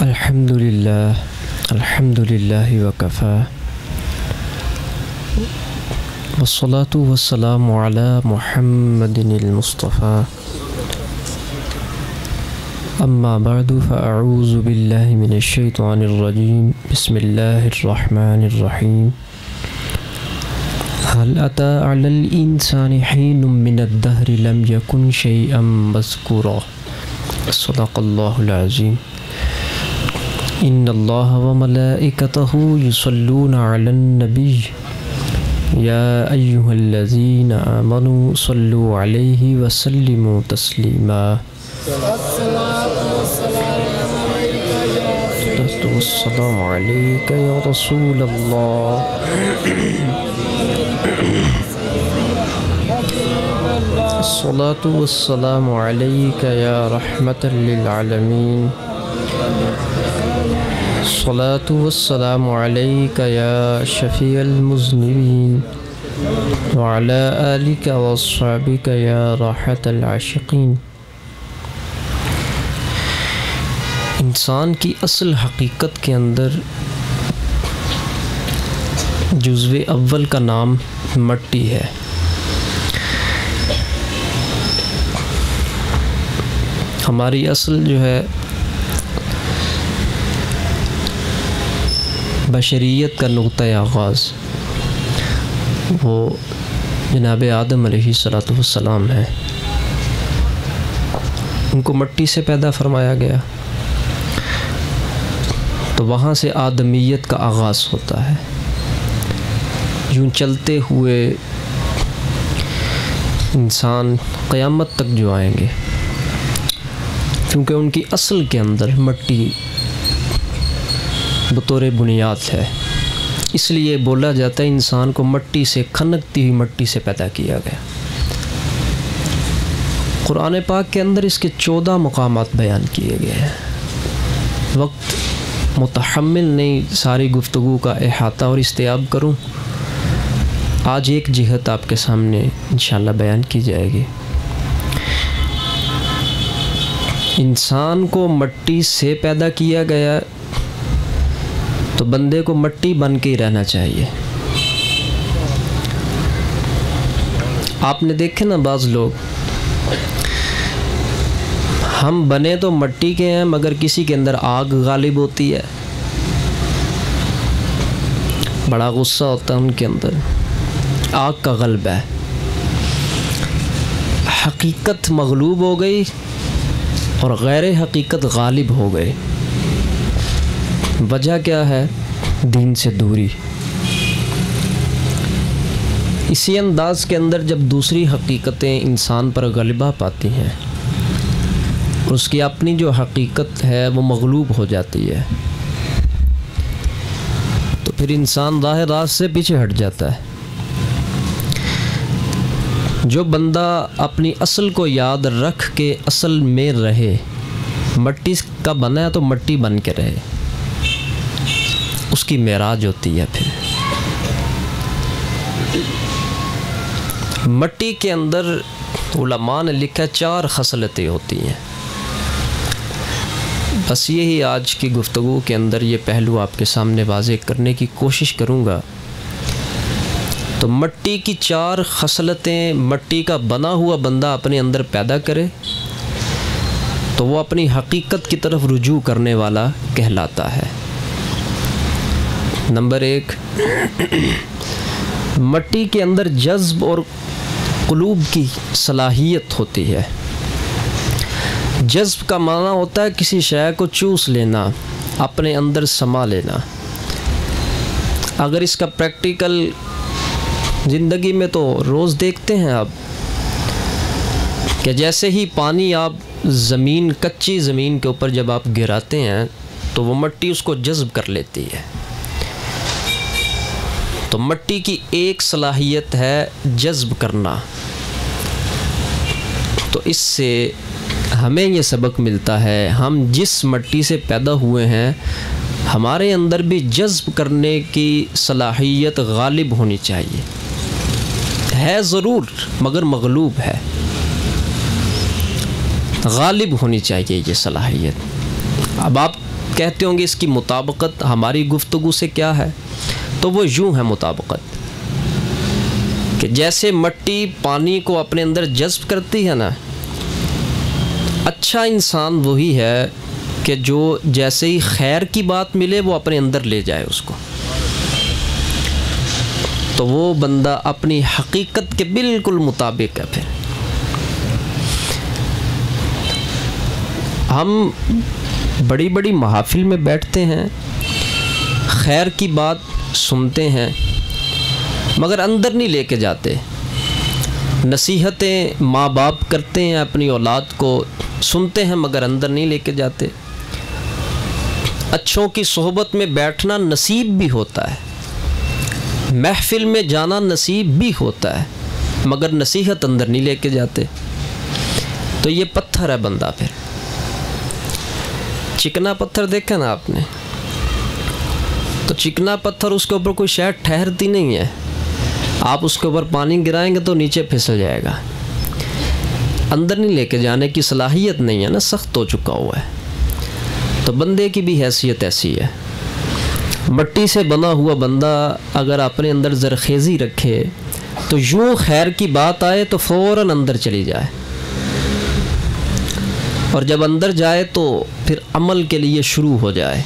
अल्हम्दुलिल्लाह वकफ़ा वस्सलातु वस्सलामु अला मुहम्मदिनिल मुस्तफ़ा अम्मा बअदु फ़अऊज़ु बिल्लाहि मिनश शैतानिर रजीम बिस्मिल्लाहिर रहमानिर रहीम हल अता अलल इंसानि हीनुम मिनद दहरि लम यकुन शैअम मज़कूरा सदक़ल्लाहुल अज़ीम इन्नल्लाहा व मलाइकतहु युसल्लूना अलन नबी या अय्युहल्लज़ीना आमनू सल्लु अलैहि व सल्लिमू तस्लीमा अस्सलामु अलैका या रसूलल्लाह अस्सलातु वस्सलामु अलैका या रहमतल लिल आलमीन अस्सलातु वस्सलामु अलैका या शफ़ीअल मुज़निबीन व अला आलिका व अस्हाबिका या राहतल आशिकीन। इंसान की असल हकीकत के अंदर जुज़्वे अव्वल का नाम मट्टी है। हमारी असल जो है बशरियत का नुक़्ता आग़ाज़ वो जनाब आदम अलैहिस्सलातु वस्सलाम है। उनको मट्टी से पैदा फरमाया गया, तो वहाँ से आदमियत का आगाज़ होता है। यूँ चलते हुए इंसान क़यामत तक जो आएंगे, क्योंकि उनकी असल के अंदर मट्टी बतौर बुनियाद है, इसलिए बोला जाता है इंसान को मट्टी से, खनकती हुई मट्टी से पैदा किया गया। कुरान पाक के अंदर इसके 14 मकामात बयान किए गए हैं। वक्त मुतहम्मिल नहीं सारी गुफ्तगू का इहाता और इस्तेयाब करूं। आज एक जिहत आपके सामने इंशाअल्लाह बयान की जाएगी। इंसान को मट्टी से पैदा किया गया, तो बंदे को मट्टी बन के ही रहना चाहिए। आपने देखे ना बाज़ लोग, हम बने तो मट्टी के हैं मगर किसी के अंदर आग गालिब होती है, बड़ा गुस्सा होता है उनके अंदर, आग का गलबा है, हकीकत मगलूब हो गई और गैर हकीकत गालिब हो गए। वजह क्या है? दीन से दूरी। इसी अंदाज के अंदर जब दूसरी हकीकतें इंसान पर गलबा पाती हैं, उसकी अपनी जो हकीकत है वो मगलूब हो जाती है, तो फिर इंसान राह रास्त से पीछे हट जाता है। जो बंदा अपनी असल को याद रख के असल में रहे, मट्टी का बना है तो मट्टी बन के रहे, उसकी मेराज होती है। फिर मट्टी के अंदर उलमा ने लिखा 4 खसलतें होती हैं। बस यही आज की गुफ्तगू के अंदर ये पहलू आपके सामने वाज़ेह करने की कोशिश करूँगा। तो मट्टी की 4 खसलतें मट्टी का बना हुआ बंदा अपने अंदर पैदा करे, तो वो अपनी हकीकत की तरफ रुजू करने वाला कहलाता है। नंबर 1, मट्टी के अंदर जज्ब और कुलूब की सलाहियत होती है। जज्ब का माना होता है किसी शय को चूस लेना, अपने अंदर समा लेना। अगर इसका प्रैक्टिकल ज़िंदगी में तो रोज़ देखते हैं आप कि जैसे ही पानी आप ज़मीन, कच्ची ज़मीन के ऊपर जब आप गिराते हैं तो वो मट्टी उसको जज्ब कर लेती है। तो मट्टी की एक सलाहियत है जज्ब करना। तो इससे हमें ये सबक मिलता है, हम जिस मट्टी से पैदा हुए हैं, हमारे अंदर भी जज्ब करने की सलाहियत गालिब होनी चाहिए। है ज़रूर मगर मगलूब है, गालिब होनी चाहिए ये सलाहियत। अब आप कहते होंगे इसकी मुताबिकत हमारी गुफ्तगू से क्या है, तो वो यूँ है मुताबिकत कि जैसे मिट्टी पानी को अपने अंदर जज्ब करती है ना, अच्छा इंसान वही है कि जो जैसे ही खैर की बात मिले वो अपने अंदर ले जाए उसको, तो वो बंदा अपनी हकीकत के बिल्कुल मुताबिक है। फिर हम बड़ी बड़ी महफिल में बैठते हैं, खैर की बात सुनते हैं, मगर अंदर नहीं लेके जाते। नसीहतें माँ बाप करते हैं अपनी औलाद को, सुनते हैं मगर अंदर नहीं लेके जाते। अच्छों की सोहबत में बैठना नसीब भी होता है, महफिल में जाना नसीब भी होता है, मगर नसीहत अंदर नहीं लेके जाते। तो ये पत्थर है बंदा। फिर चिकना पत्थर देखा ना आपने, तो चिकना पत्थर उसके ऊपर कोई शायद ठहरती नहीं है, आप उसके ऊपर पानी गिराएंगे तो नीचे फिसल जाएगा, अंदर नहीं लेके जाने की सलाहियत नहीं है ना, सख्त हो चुका हुआ है। तो बंदे की भी हैसियत ऐसी है। मिट्टी से बना हुआ बंदा अगर अपने अंदर ज़रखेज़ी रखे तो यूँ खैर की बात आए तो फ़ौरन अंदर चली जाए, और जब अंदर जाए तो फिर अमल के लिए शुरू हो जाए।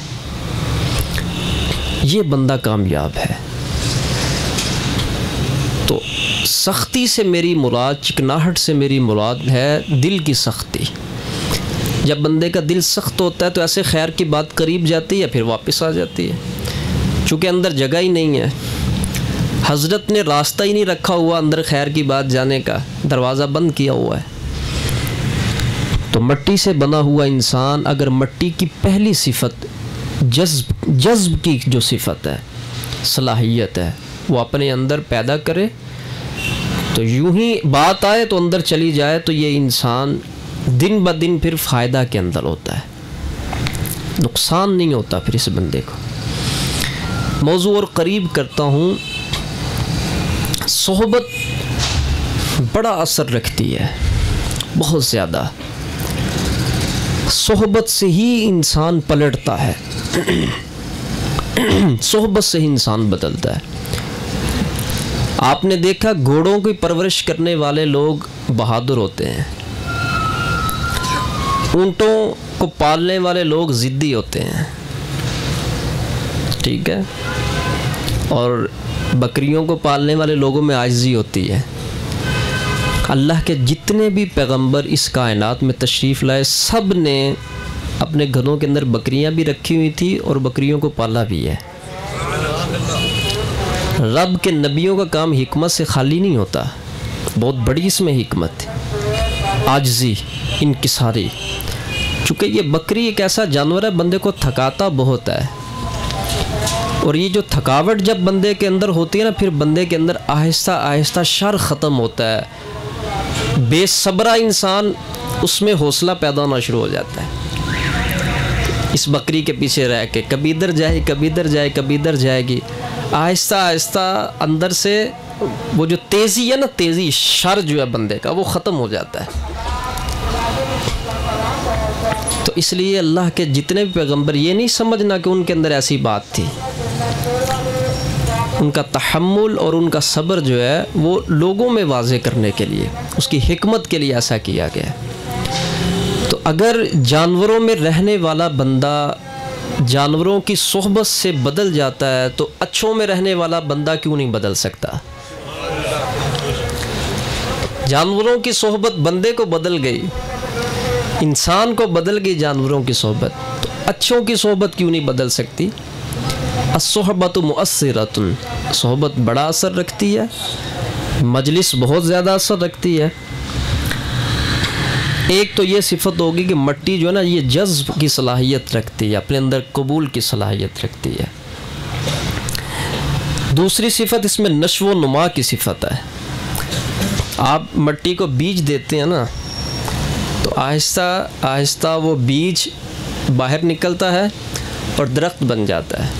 ये बंदा कामयाब है। तो सख्ती से मेरी मुराद, चिकनाहट से मेरी मुराद है दिल की सख्ती। जब बंदे का दिल सख्त होता है तो ऐसे खैर की बात करीब जाती है, फिर वापस आ जाती है, चूँकि अंदर जगह ही नहीं है। हज़रत ने रास्ता ही नहीं रखा हुआ अंदर खैर की बात जाने का, दरवाज़ा बंद किया हुआ है। तो मिट्टी से बना हुआ इंसान अगर मिट्टी की पहली सिफत जज्ब की जो सिफत है, सलाहियत है, वो अपने अंदर पैदा करे, तो यूं ही बात आए तो अंदर चली जाए, तो ये इंसान दिन ब दिन फिर फ़ायदा के अंदर होता है, नुकसान नहीं होता फिर इस बंदे को। मौजू और करीब करता हूँ। सोहबत बड़ा असर रखती है, बहुत ज़्यादा। सोहबत से ही इंसान पलटता है, सोहबत से ही इंसान बदलता है। आपने देखा घोड़ों की परवरिश करने वाले लोग बहादुर होते हैं, ऊँटों को पालने वाले लोग ज़िद्दी होते हैं, ठीक है, और बकरियों को पालने वाले लोगों में आजिज़ी होती है। अल्लाह के जितने भी पैगंबर इस कायनात में तशरीफ़ लाए, सब ने अपने घरों के अंदर बकरियां भी रखी हुई थी और बकरियों को पाला भी है। रब के नबियों का काम हिकमत से खाली नहीं होता, बहुत बड़ी इसमें हिकमत है, आजिज़ी, इनकिसारी। चूँकि ये बकरी एक ऐसा जानवर है बंदे को थकाता बहुत है, और ये जो थकावट जब बंदे के अंदर होती है ना, फिर बंदे के अंदर आहिस्ता आहिस्ता शर ख़त्म होता है, बेसब्रा इंसान, उसमें हौसला पैदा होना शुरू हो जाता है। इस बकरी के पीछे रह के कभी इधर जाए, कभी इधर जाए, कभी इधर जाएगी, आहिस्ता आहिस्ता अंदर से वो जो तेज़ी है ना, तेज़ी, शर जो है बंदे का, वो ख़त्म हो जाता है। तो इसलिए अल्लाह के जितने भी पैगंबर, ये नहीं समझना कि उनके अंदर ऐसी बात थी, उनका तहम्मुल और उनका सब्र जो है वो लोगों में वाज़े करने के लिए, उसकी हिकमत के लिए ऐसा किया गया। तो अगर जानवरों में रहने वाला बंदा जानवरों की सोहबत से बदल जाता है, तो अच्छों में रहने वाला बंदा क्यों नहीं बदल सकता? जानवरों की सोहबत बंदे को बदल गई, इंसान को बदल गई जानवरों की सोहबत, तो अच्छों की सोहबत क्यों नहीं बदल सकती? अस्सोहबतु मुअस्सिरतुन, सोहबत बड़ा असर रखती है, मजलिस बहुत ज़्यादा असर रखती है। एक तो ये सिफत होगी कि मिट्टी जो है ना, ये जज्ब की सलाहियत रखती है, अपने अंदर कबूल की सलाहियत रखती है। दूसरी सिफत इसमें नश्व नुमा की सिफत है। आप मिट्टी को बीज देते हैं ना, तो आहिस्ता आहिस्ता वो बीज बाहर निकलता है और दरख्त बन जाता है,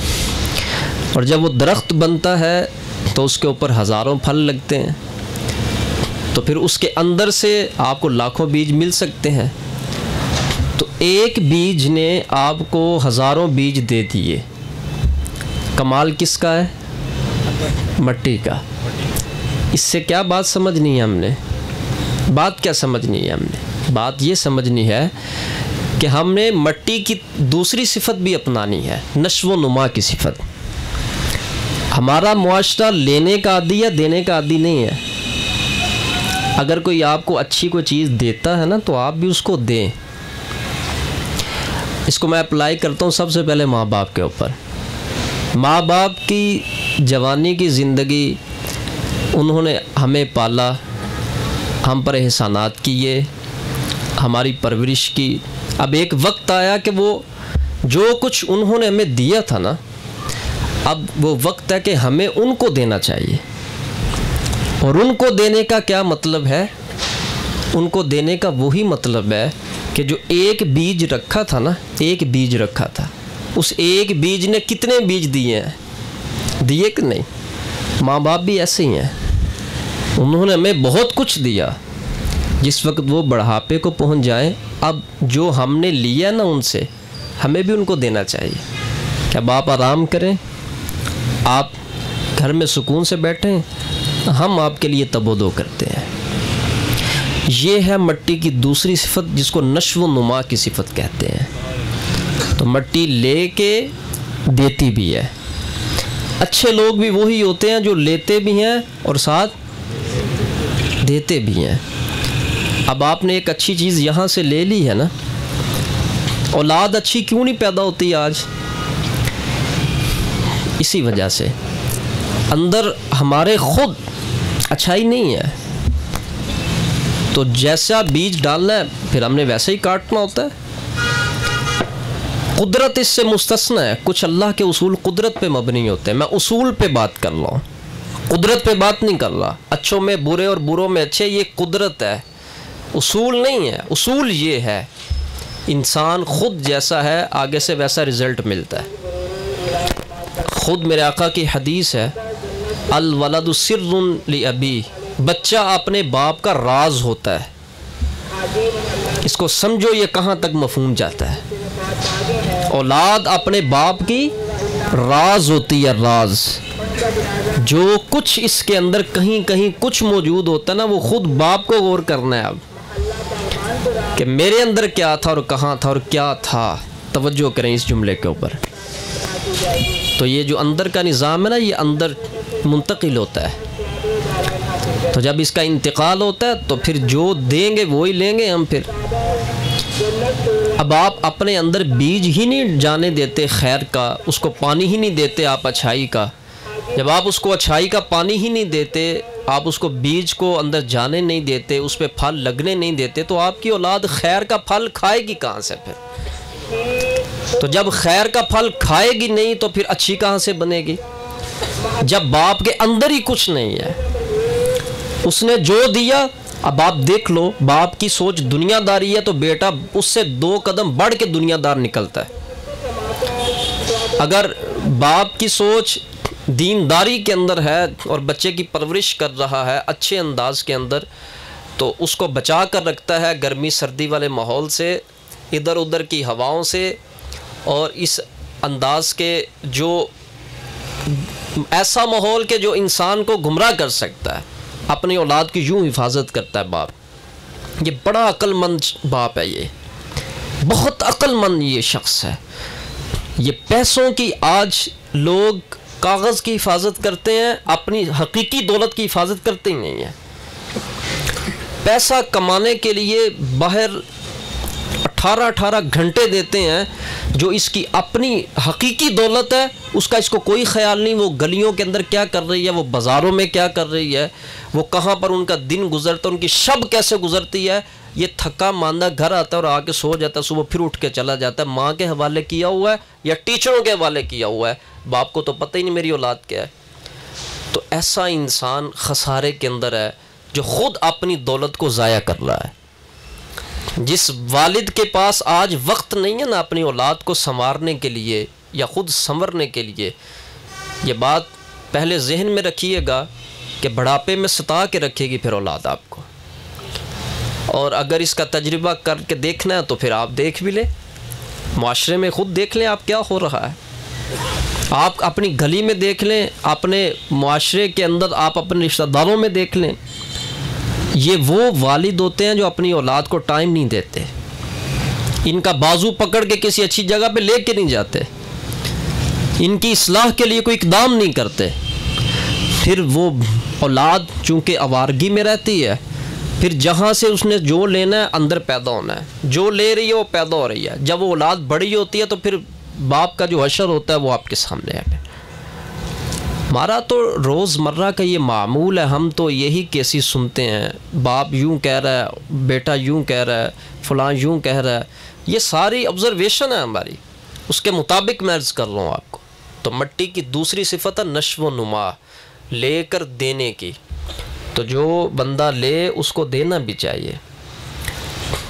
और जब वो दरख्त बनता है तो उसके ऊपर हज़ारों फल लगते हैं, तो फिर उसके अंदर से आपको लाखों बीज मिल सकते हैं। तो एक बीज ने आपको हज़ारों बीज दे दिए। कमाल किसका है? मट्टी का। इससे क्या बात समझनी है हमने? बात क्या समझनी है हमने? बात ये समझनी है कि हमने मट्टी की दूसरी सिफत भी अपनानी है, नश्व नुमा की सिफत। हमारा मुआशरा लेने का आदी या देने का आदी नहीं है। अगर कोई आपको अच्छी कोई चीज़ देता है ना, तो आप भी उसको दें। इसको मैं अप्लाई करता हूँ सबसे पहले माँ बाप के ऊपर। माँ बाप की जवानी की ज़िंदगी, उन्होंने हमें पाला, हम पर एहसानात किए, हमारी परवरिश की। अब एक वक्त आया कि वो जो कुछ उन्होंने हमें दिया था ना, अब वो वक्त है कि हमें उनको देना चाहिए। और उनको देने का क्या मतलब है? उनको देने का वही मतलब है कि जो एक बीज रखा था ना, एक बीज रखा था, उस एक बीज ने कितने बीज दिए हैं? दिए कि नहीं? माँ बाप भी ऐसे ही हैं, उन्होंने हमें बहुत कुछ दिया। जिस वक्त वो बढ़ापे को पहुंच जाएं, अब जो हमने लिया ना उनसे, हमें भी उनको देना चाहिए। क्या बाप आराम करें, आप घर में सुकून से बैठें, हम आपके लिए तबोदो करते हैं। ये है मट्टी की दूसरी सिफत, जिसको नश्व नुमा की सिफत कहते हैं। तो मट्टी लेके देती भी है। अच्छे लोग भी वही होते हैं जो लेते भी हैं और साथ देते भी हैं। अब आपने एक अच्छी चीज़ यहाँ से ले ली है ना, औलाद अच्छी क्यों नहीं पैदा होती आज? इसी वजह से अंदर हमारे खुद अच्छाई नहीं है। तो जैसा बीज डालना है फिर हमने वैसे ही काटना होता है। कुदरत इससे मुस्तस्ना है। कुछ अल्लाह के उसूल कुदरत पे मबनी होते हैं। मैं उसूल पे बात कर रहा हूँ, कुदरत पे बात नहीं कर रहा। अच्छों में बुरे और बुरों में अच्छे, ये कुदरत है, उसूल नहीं है। उसूल ये है, इंसान खुद जैसा है आगे से वैसा रिज़ल्ट मिलता है। खुद मेरे आका की हदीस है, अल वलदु सिर्रुन लि अबी, बच्चा अपने बाप का राज होता है। इसको समझो ये कहाँ तक मफहूम जाता है। औलाद अपने बाप की राज होती है, राज। जो कुछ इसके अंदर कहीं कहीं कुछ मौजूद होता है ना, वो खुद बाप को गौर करना है अब कि मेरे अंदर क्या था और कहाँ था और क्या था। तवज्जो करें इस जुमले के ऊपर। तो ये जो अंदर का निज़ाम है ना, ये अंदर मुंतकिल होता है। तो जब इसका इंतकाल होता है तो फिर जो देंगे वो ही लेंगे हम फिर। अब आप अपने अंदर बीज ही नहीं जाने देते खैर का, उसको पानी ही नहीं देते आप अच्छाई का। जब आप उसको अच्छाई का पानी ही नहीं देते, आप उसको बीज को अंदर जाने नहीं देते, उस पर फल लगने नहीं देते, तो आपकी औलाद खैर का फल खाएगी कहाँ से फिर? तो जब खैर का फल खाएगी नहीं तो फिर अच्छी कहाँ से बनेगी? जब बाप के अंदर ही कुछ नहीं है, उसने जो दिया। अब आप देख लो, बाप की सोच दुनियादारी है तो बेटा उससे 2 कदम बढ़ के दुनियादार निकलता है। अगर बाप की सोच दीनदारी के अंदर है और बच्चे की परवरिश कर रहा है अच्छे अंदाज के अंदर, तो उसको बचा कर रखता है गर्मी सर्दी वाले माहौल से, इधर उधर की हवाओं से, और इस अंदाज के जो ऐसा माहौल के जो इंसान को गुमराह कर सकता है, अपनी औलाद की यूँ हिफाजत करता है बाप। ये बड़ा अक्लमंद बाप है, ये बहुत अक्लमंद ये शख्स है। ये पैसों की आज लोग कागज़ की हिफाजत करते हैं, अपनी हकीकी दौलत की हिफाजत करते ही नहीं है। पैसा कमाने के लिए बाहर 18-18 घंटे देते हैं, जो इसकी अपनी हकीकी दौलत है उसका इसको कोई ख्याल नहीं। वो गलियों के अंदर क्या कर रही है, वो बाज़ारों में क्या कर रही है, वो कहाँ पर उनका दिन गुजरता है, उनकी शब कैसे गुजरती है। ये थका मांदा घर आता है और आके सो जाता है, सुबह फिर उठ के चला जाता है। माँ के हवाले किया हुआ है या टीचरों के हवाले किया हुआ है, बाप को तो पता ही नहीं मेरी औलाद क्या है। तो ऐसा इंसान खसारे के अंदर है जो ख़ुद अपनी दौलत को ज़ाया कर रहा है। जिस वालिद के पास आज वक्त नहीं है ना अपनी औलाद को संवारने के लिए या ख़ुद संवरने के लिए, ये बात पहले जहन में रखिएगा कि बुढ़ापे में सता के रखेगी फिर औलाद आपको। और अगर इसका तजुर्बा करके देखना है तो फिर आप देख भी लें, माशरे में ख़ुद देख लें आप क्या हो रहा है। आप अपनी गली में देख लें, अपने माशरे के अंदर आप अपने रिश्तेदारों में देख लें। ये वो वालिद होते हैं जो अपनी औलाद को टाइम नहीं देते, इनका बाजू पकड़ के किसी अच्छी जगह पे लेके नहीं जाते, इनकी इस्लाह के लिए कोई इक़दाम नहीं करते। फिर वो औलाद चूँकि आवारगी में रहती है, फिर जहाँ से उसने जो लेना है अंदर पैदा होना है, जो ले रही है वो पैदा हो रही है। जब वो औलाद बड़ी होती है तो फिर बाप का जो हशर होता है वो आपके सामने है। हमारा तो रोज़मर्रा का ये मामूल है, हम तो यही केसेस सुनते हैं, बाप यूँ कह रहा है, बेटा यूँ कह रहा है, फ़लाँ यूँ कह रहा है। ये सारी ऑब्ज़र्वेशन है हमारी, उसके मुताबिक मैं अर्ज़ कर रहा हूँ आपको। तो मिट्टी की दूसरी सिफत है नश्व व नुमा, लेकर देने की। तो जो बंदा ले उसको देना भी चाहिए।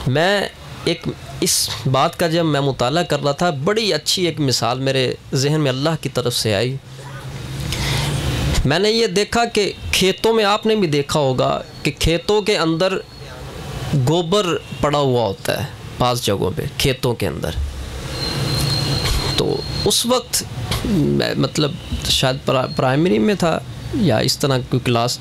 मैं एक इस बात का जब मैं मुताला कर रहा था, बड़ी अच्छी एक मिसाल मेरे जहन में अल्लाह की तरफ से आई। मैंने ये देखा कि खेतों में, आपने भी देखा होगा कि खेतों के अंदर गोबर पड़ा हुआ होता है पास जगहों पे, खेतों के अंदर। तो उस वक्त मैं मतलब शायद प्राइमरी में था या इस तरह कोई क्लास,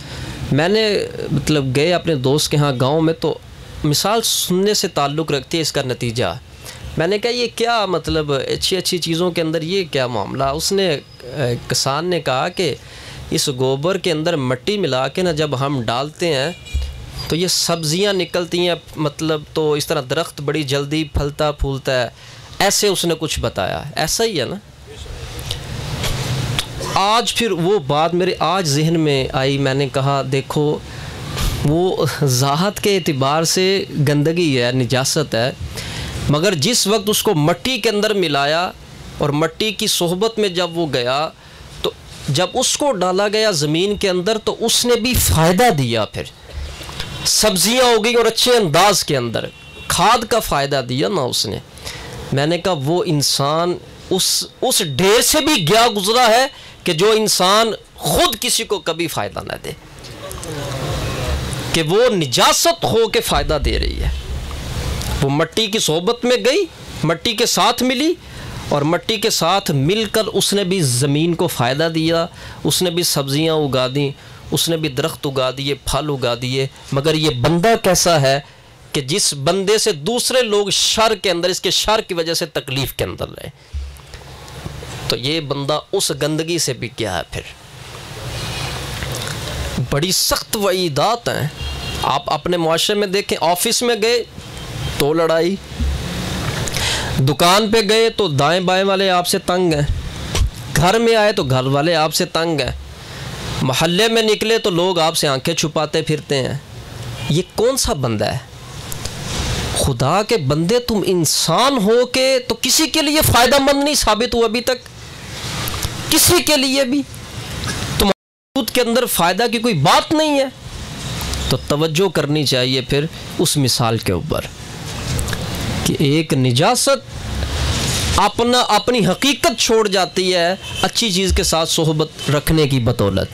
मैंने मतलब गए अपने दोस्त के यहाँ गांव में, तो मिसाल सुनने से ताल्लुक़ रखती है इसका नतीजा। मैंने कहा ये क्या मतलब अच्छी अच्छी चीज़ों के अंदर ये क्या मामला। उसने किसान ने कहा कि इस गोबर के अंदर मिट्टी मिला के ना जब हम डालते हैं तो ये सब्ज़ियाँ निकलती हैं, मतलब तो इस तरह दरख्त बड़ी जल्दी फलता फूलता है, ऐसे उसने कुछ बताया। ऐसा ही है ना। आज फिर वो बात मेरे आज जहन में आई, मैंने कहा देखो वो ज़ाहत के एतबार से गंदगी है, निजासत है, मगर जिस वक्त उसको मिट्टी के अंदर मिलाया और मिट्टी की सोहबत में जब वो गया, तो जब उसको डाला गया ज़मीन के अंदर तो उसने भी फ़ायदा दिया। फिर सब्ज़ियाँ हो गई और अच्छे अंदाज के अंदर खाद का फ़ायदा दिया ना उसने। मैंने कहा वो इंसान उस ढेर से भी गया गुज़रा है कि जो इंसान खुद किसी को कभी फ़ायदा ना दे, कि वो निजासत हो के फ़ायदा दे रही है। वो मिट्टी की सोहबत में गई, मिट्टी के साथ मिली और मिट्टी के साथ मिलकर उसने भी ज़मीन को फ़ायदा दिया, उसने भी सब्ज़ियाँ उगा दी, उसने भी दरख्त उगा दिए, फल उगा दिए। मगर ये बंदा कैसा है कि जिस बंदे से दूसरे लोग शर के अंदर, इसके शर की वजह से तकलीफ़ के अंदर रहे, तो ये बंदा उस गंदगी से भी क्या है। फिर बड़ी सख्त वईदात हैं। आप अपने मुआशरे में देखें, ऑफिस में गए तो लड़ाई, दुकान पे गए तो दाएं बाएं वाले आपसे तंग हैं, घर में आए तो घर वाले आपसे तंग हैं, मोहल्ले में निकले तो लोग आपसे आंखें छुपाते फिरते हैं। ये कौन सा बंदा है? खुदा के बंदे, तुम इंसान हो के तो किसी के लिए फ़ायदा मंद नहीं साबित हुआ अभी तक, किसी के लिए भी तुम्हारे के अंदर फ़ायदा की कोई बात नहीं है। तो तवज्जो करनी चाहिए फिर उस मिसाल के ऊपर कि एक निजासत अपनी हकीकत छोड़ जाती है अच्छी चीज़ के साथ सोहबत रखने की बदौलत।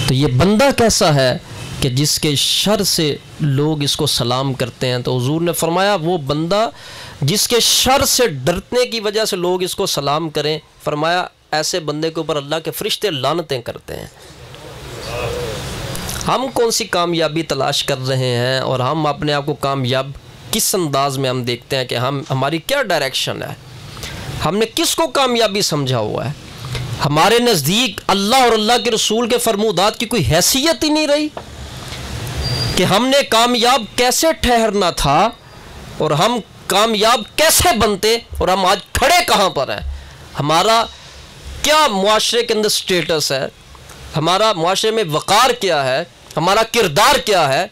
तो ये बंदा कैसा है कि जिसके शर से लोग इसको सलाम करते हैं। तो हुजूर ने फरमाया वो बंदा जिसके शर से डरने की वजह से लोग इसको सलाम करें, फरमाया ऐसे बंदे के ऊपर अल्लाह के फरिश्ते लानतें करते हैं। हम कौन सी कामयाबी तलाश कर रहे हैं और हम अपने आप को कामयाब किस अंदाज में हम देखते हैं कि हमारी क्या डायरेक्शन है, हमने किसको कामयाबी समझा हुआ है। हमारे नज़दीक अल्लाह और अल्लाह के रसूल के फरमूदात की कोई हैसियत ही नहीं रही कि हमने कामयाब कैसे ठहरना था और हम कामयाब कैसे बनते और हम आज खड़े कहाँ पर हैं। हमारा क्या मुआशरे के अंदर स्टेटस है, हमारा मुआशरे में वक़ार क्या है, हमारा किरदार क्या है।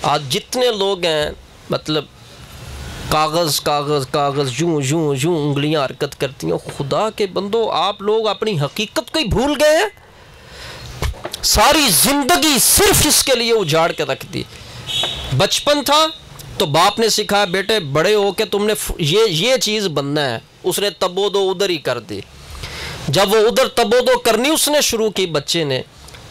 आज जितने लोग हैं मतलब कागज़ कागज़ कागज़ यूँ यूँ यूँ उंगलियाँ हरकत करती हैं। खुदा के बंदो, आप लोग अपनी हकीकत को ही भूल गए हैं। सारी ज़िंदगी सिर्फ इसके लिए उजाड़ के रख दी। बचपन था तो बाप ने सिखाया बेटे बड़े हो के तुमने ये चीज़ बनना है, उसने तबोदो उधर ही कर दी। जब वो उधर तबोदो करनी उसने शुरू की बच्चे ने,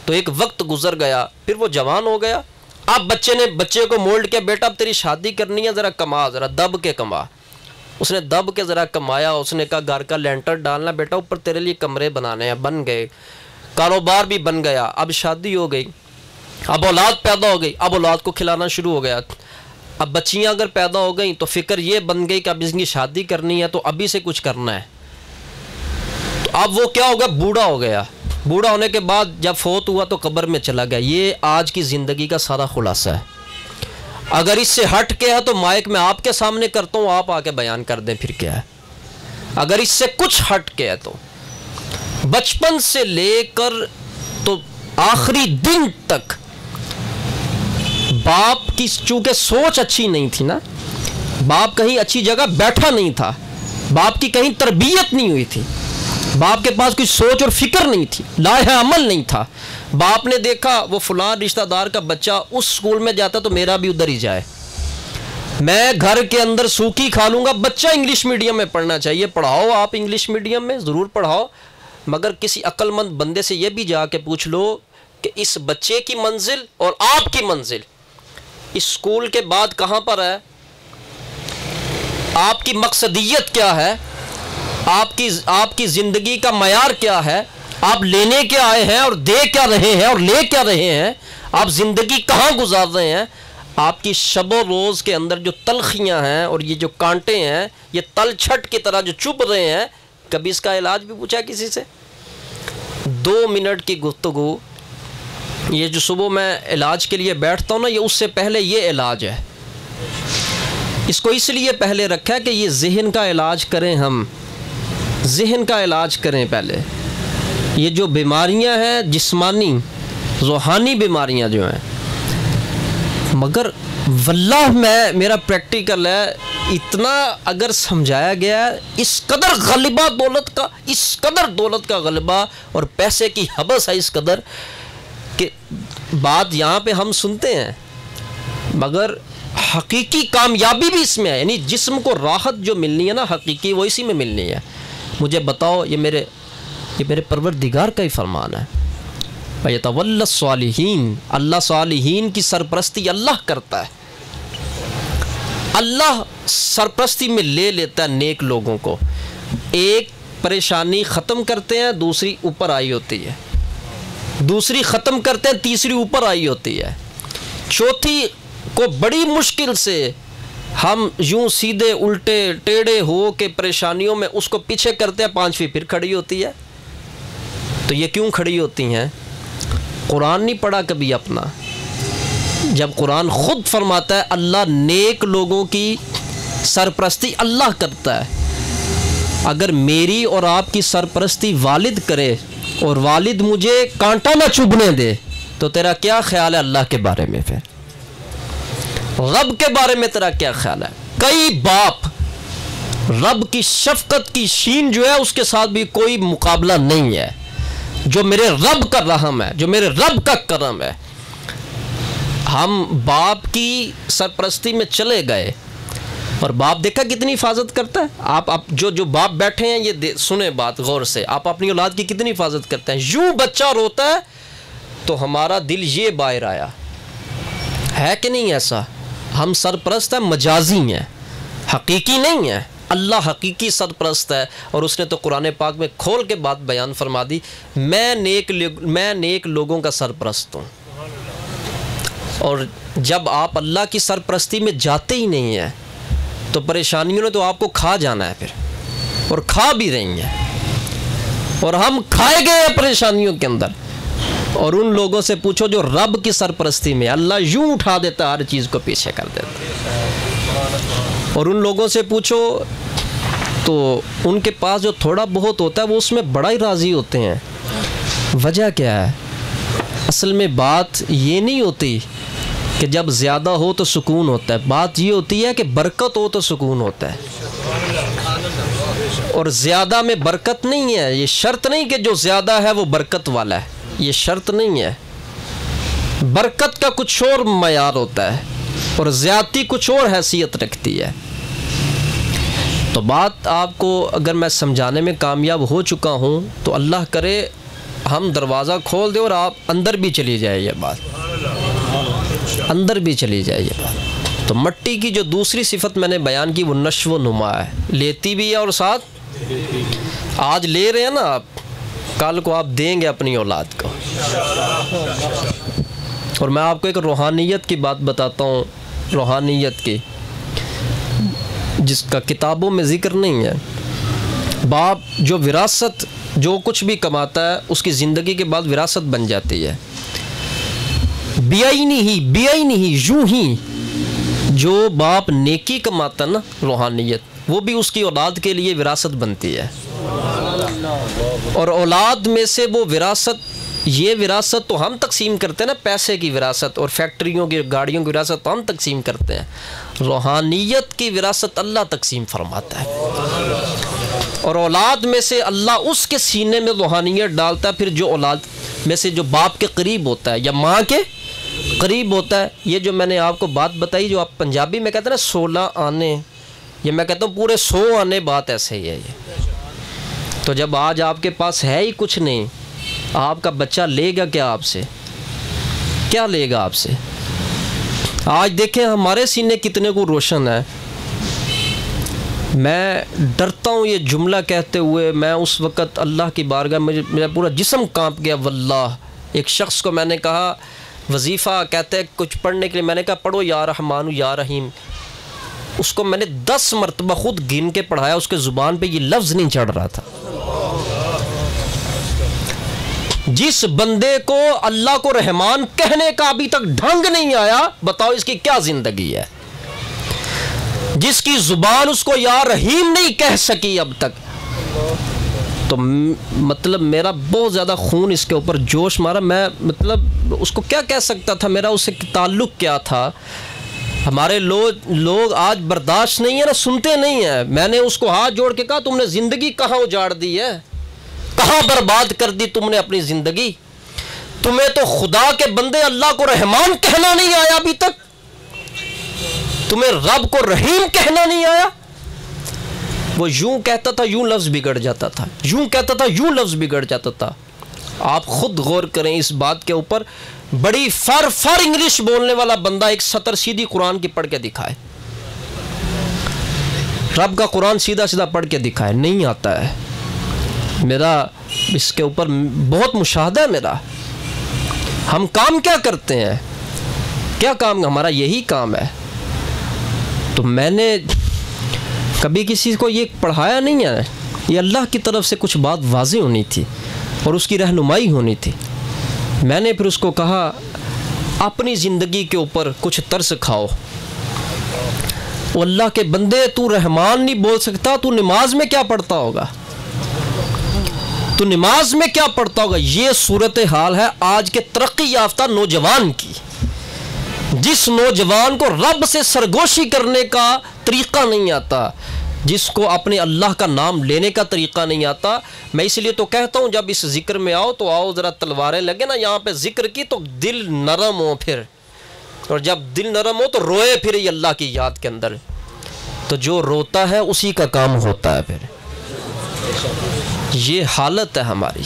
तो एक वक्त गुजर गया, फिर वो जवान हो गया, अब बच्चे को मोल्ड किया, बेटा अब तेरी शादी करनी है, ज़रा कमा, ज़रा दब के कमा। उसने दब के ज़रा कमाया, उसने कहा घर का लेंटर डालना बेटा, ऊपर तेरे लिए कमरे बनाने हैं, बन गए, कारोबार भी बन गया, अब शादी हो गई, अब औलाद पैदा हो गई, अब औलाद को खिलाना शुरू हो गया। अब बच्चियां अगर पैदा हो गई तो फिक्र ये बन गई कि अब इसकी शादी करनी है तो अभी से कुछ करना है। तो अब वो क्या हो गया, बूढ़ा हो गया। बूढ़ा होने के बाद जब फोत हुआ तो कब्र में चला गया। ये आज की ज़िंदगी का सारा खुलासा है। अगर इससे हट के है तो माइक में आपके सामने करता हूँ, आप आके बयान कर दें फिर क्या है। अगर इससे कुछ हट के है तो बचपन से लेकर तो आखिरी दिन तक बाप की चूंकि सोच अच्छी नहीं थी ना, बाप कहीं अच्छी जगह बैठा नहीं था, बाप की कहीं तरबियत नहीं हुई थी, बाप के पास कोई सोच और फिक्र नहीं थी, लाहे अमल नहीं था। बाप ने देखा वो फलां रिश्तेदार का बच्चा उस स्कूल में जाता तो मेरा भी उधर ही जाए, मैं घर के अंदर सूखी खा लूँगा। बच्चा इंग्लिश मीडियम में पढ़ना चाहिए, पढ़ाओ आप इंग्लिश मीडियम में ज़रूर पढ़ाओ, मगर किसी अक्लमंद बंदे से ये भी जाके पूछ लो कि इस बच्चे की मंजिल और आपकी मंजिल इस स्कूल के बाद कहाँ पर है, आपकी मकसदियत क्या है, आपकी ज़िंदगी का मयार क्या है, आप लेने क्या आए हैं और दे क्या रहे हैं और ले क्या रहे हैं, आप ज़िंदगी कहाँ गुजार रहे हैं। आपकी शबो रोज़ के अंदर जो तलखियाँ हैं और ये जो कांटे हैं, ये तलछट की तरह जो चुभ रहे हैं, कभी इसका इलाज भी पूछा किसी से? 2 मिनट की गुफ्तगू, ये जो सुबह मैं इलाज के लिए बैठता हूँ ना, ये उससे पहले ये इलाज है। इसको इसलिए पहले रखा है कि ये ज़हन का इलाज करें, हम ज़हन का इलाज करें पहले। ये जो बीमारियां हैं जिस्मानी रूहानी बीमारियां जो हैं, मगर वल्लाह मेरा प्रैक्टिकल है, इतना अगर समझाया गया है, इस कदर गलबा दौलत का, इस कदर दौलत का गलबा और पैसे की हबस है इस कदर कि बात यहाँ पे हम सुनते हैं, मगर हकीकी कामयाबी भी इसमें है। यानी जिस्म को राहत जो मिलनी है ना हकीकी, वो इसी में मिलनी है। मुझे बताओ, ये मेरे परवरदिगार का ही फरमान है, वयतवल्ला सालिहीन, अल्लाह सालिहीन की सरपरस्ती अल्लाह करता है। अल्लाह सरपरस्ती में ले लेता है नेक लोगों को। एक परेशानी ख़त्म करते हैं, दूसरी ऊपर आई होती है, दूसरी ख़त्म करते हैं, तीसरी ऊपर आई होती है, चौथी को बड़ी मुश्किल से हम यूं सीधे उल्टे टेढ़े हो के परेशानियों में उसको पीछे करते हैं, 5वीं फिर खड़ी होती है। तो ये क्यों खड़ी होती हैं? कुरान नहीं पढ़ा कभी अपना। जब कुरान खुद फरमाता है अल्लाह नेक लोगों की सरपरस्ती अल्लाह करता है। अगर मेरी और आपकी सरपरस्ती वालिद करे और वालिद मुझे कांटा ना चुभने दे, तो तेरा क्या ख्याल है अल्लाह के बारे में? फिर रब के बारे में तेरा क्या ख्याल है? कई बाप रब की शफकत की शीन जो है उसके साथ भी कोई मुकाबला नहीं है। जो मेरे रब का रहम है, जो मेरे रब का करम है, हम बाप की सरपरस्ती में चले गए और बाप देखा कितनी हिफाजत करता है। आप जो बाप बैठे हैं ये सुने बात गौर से, आप अपनी औलाद की कितनी हिफाजत करते हैं। यूं बच्चा रोता है तो हमारा दिल ये बाहर आया है कि नहीं? ऐसा हम सरपरस्त हैं, मजाजी हैं, हकीकी नहीं है। अल्लाह हकीकी सरपरस्त है और उसने तो कुरान पाक में खोल के बात बयान फरमा दी, मैं नेक लोगों का सरपरस्त हूँ। और जब आप अल्लाह की सरपरस्ती में जाते ही नहीं हैं तो परेशानियों ने तो आपको खा जाना है फिर, और खा भी रही हैं, और हम खाए गए हैं परेशानियों के अंदर। और उन लोगों से पूछो जो रब की सरपरस्ती में, अल्लाह यूं उठा देता, हर चीज़ को पीछे कर देता। और उन लोगों से पूछो तो उनके पास जो थोड़ा बहुत होता है वो उसमें बड़ा ही राज़ी होते हैं। वजह क्या है? असल में बात ये नहीं होती कि जब ज़्यादा हो तो सुकून होता है, बात ये होती है कि बरकत हो तो सुकून होता है। और ज़्यादा में बरकत नहीं है। ये शर्त नहीं कि जो ज़्यादा है वो बरकत वाला है, ये शर्त नहीं है। बरकत का कुछ और मयार होता है और ज़्यादती कुछ और हैसियत रखती है। तो बात आपको अगर मैं समझाने में कामयाब हो चुका हूँ तो अल्लाह करे हम दरवाज़ा खोल दे और आप अंदर भी चली जाए ये बात। अंदर भी चली जाए ये बात। तो मट्टी की जो दूसरी सिफत मैंने बयान की वो नश्व नुमा है, लेती भी है और साथ आज ले रहे हैं ना आप, कल को आप देंगे अपनी औलाद को। और मैं आपको एक रूहानियत की बात बताता हूँ, रूहानियत की, जिसका किताबों में ज़िक्र नहीं है। बाप जो विरासत, जो कुछ भी कमाता है उसकी ज़िंदगी के बाद विरासत बन जाती है। बियाई नहीं यूं ही जो बाप नेकी कमाता ना रूहानियत, वो भी उसकी औलाद के लिए विरासत बनती है। और औलाद में से वो विरासत, ये विरासत तो हम तकसीम करते हैं ना, पैसे की विरासत और फैक्ट्रियों की गाड़ियों की विरासत तो हम तकसीम करते हैं। रूहानियत की विरासत अल्लाह तकसीम फरमाता है। और औलाद में से अल्लाह उसके सीने में रूहानियत डालता है, फिर जो औलाद में से जो बाप के करीब होता है या माँ के करीब होता है। ये जो मैंने आपको बात बताई, जो आप पंजाबी में कहते हैं ना 16 आने, ये मैं कहता हूँ पूरे 100 आने बात ऐसे ही है ये। तो जब आज आपके पास है ही कुछ नहीं, आपका बच्चा लेगा क्या आपसे, क्या लेगा आपसे? आज देखें हमारे सीने कितने को रोशन है। मैं डरता हूँ ये जुमला कहते हुए, मैं उस वक़्त अल्लाह की बारगाह में मेरा पूरा जिस्म कांप गया वल्लाह। एक शख्स को मैंने कहा वजीफ़ा कहते हैं कुछ पढ़ने के लिए, मैंने कहा पढ़ो या रहमानु या रहीम। उसको मैंने 10 मरतबा खुद गिन के पढ़ाया, उसके ज़ुबान पे ये लफ्ज़ नहीं चढ़ रहा था। जिस बंदे को अल्लाह को रहमान कहने का अभी तक ढंग नहीं आया, बताओ इसकी क्या ज़िंदगी है? जिसकी ज़ुबान उसको या रहीम नहीं कह सकी अब तक, तो मतलब मेरा बहुत ज़्यादा खून इसके ऊपर जोश मारा। मैं मतलब उसको क्या कह सकता था, मेरा उससे ताल्लुक़ क्या था? हमारे लोग आज बर्दाश्त नहीं है ना, सुनते नहीं है। मैंने उसको हाथ जोड़ के कहा तुमने ज़िंदगी कहाँ उजाड़ दी है, कहाँ बर्बाद कर दी तुमने अपनी ज़िंदगी? तुम्हें तो खुदा के बंदे अल्लाह को रहमान कहना नहीं आया अभी तक, तुम्हें रब को रहीम कहना नहीं आया। वो यूं कहता था यूं लफ्ज़ बिगड़ जाता था, यूं कहता था यूं लफ्ज़ बिगड़ जाता था। आप खुद गौर करें इस बात के ऊपर। बड़ी फर इंग्लिश बोलने वाला बंदा एक सतर सीधी कुरान की पढ़ के दिखाए, रब का कुरान सीधा सीधा पढ़ के दिखाए, नहीं आता है। मेरा इसके ऊपर बहुत मुशाहदा है मेरा। हम काम क्या करते हैं, क्या काम, हमारा यही काम है। तो मैंने कभी किसी को ये पढ़ाया नहीं है, ये अल्लाह की तरफ से कुछ बात वाज़ेह होनी थी और उसकी रहनुमाई होनी थी। मैंने फिर उसको कहा अपनी ज़िंदगी के ऊपर कुछ तरस खाओ। अल्लाह के बंदे, तू रहमान नहीं बोल सकता, तू नमाज में क्या पढ़ता होगा, तू नमाज में क्या पढ़ता होगा? ये सूरत हाल है आज के तरक्की याफ्ता नौजवान की। जिस नौजवान को रब से सरगोशी करने का तरीक़ा नहीं आता, जिसको अपने अल्लाह का नाम लेने का तरीक़ा नहीं आता। मैं इसलिए तो कहता हूँ जब इस ज़िक्र में आओ तो आओ ज़रा तलवारें लगे ना यहाँ पे ज़िक्र की, तो दिल नरम हो फिर, और जब दिल नरम हो तो रोए फिर ये अल्लाह की याद के अंदर। तो जो रोता है उसी का काम होता है फिर। ये हालत है हमारी।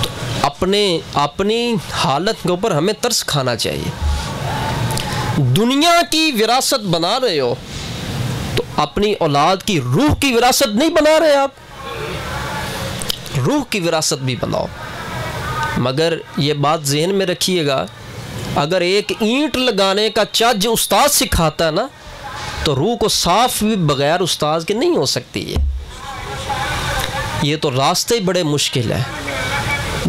तो अपनी हालत के ऊपर हमें तरस खाना चाहिए। दुनिया की विरासत बना रहे हो तो अपनी औलाद की रूह की विरासत नहीं बना रहे आप, रूह की विरासत भी बनाओ। मगर ये बात जहन में रखिएगा, अगर एक ईंट लगाने का चज उस्ताद सिखाता है ना, तो रूह को साफ भी बगैर उस्ताद के नहीं हो सकती है। ये तो रास्ते बड़े मुश्किल है।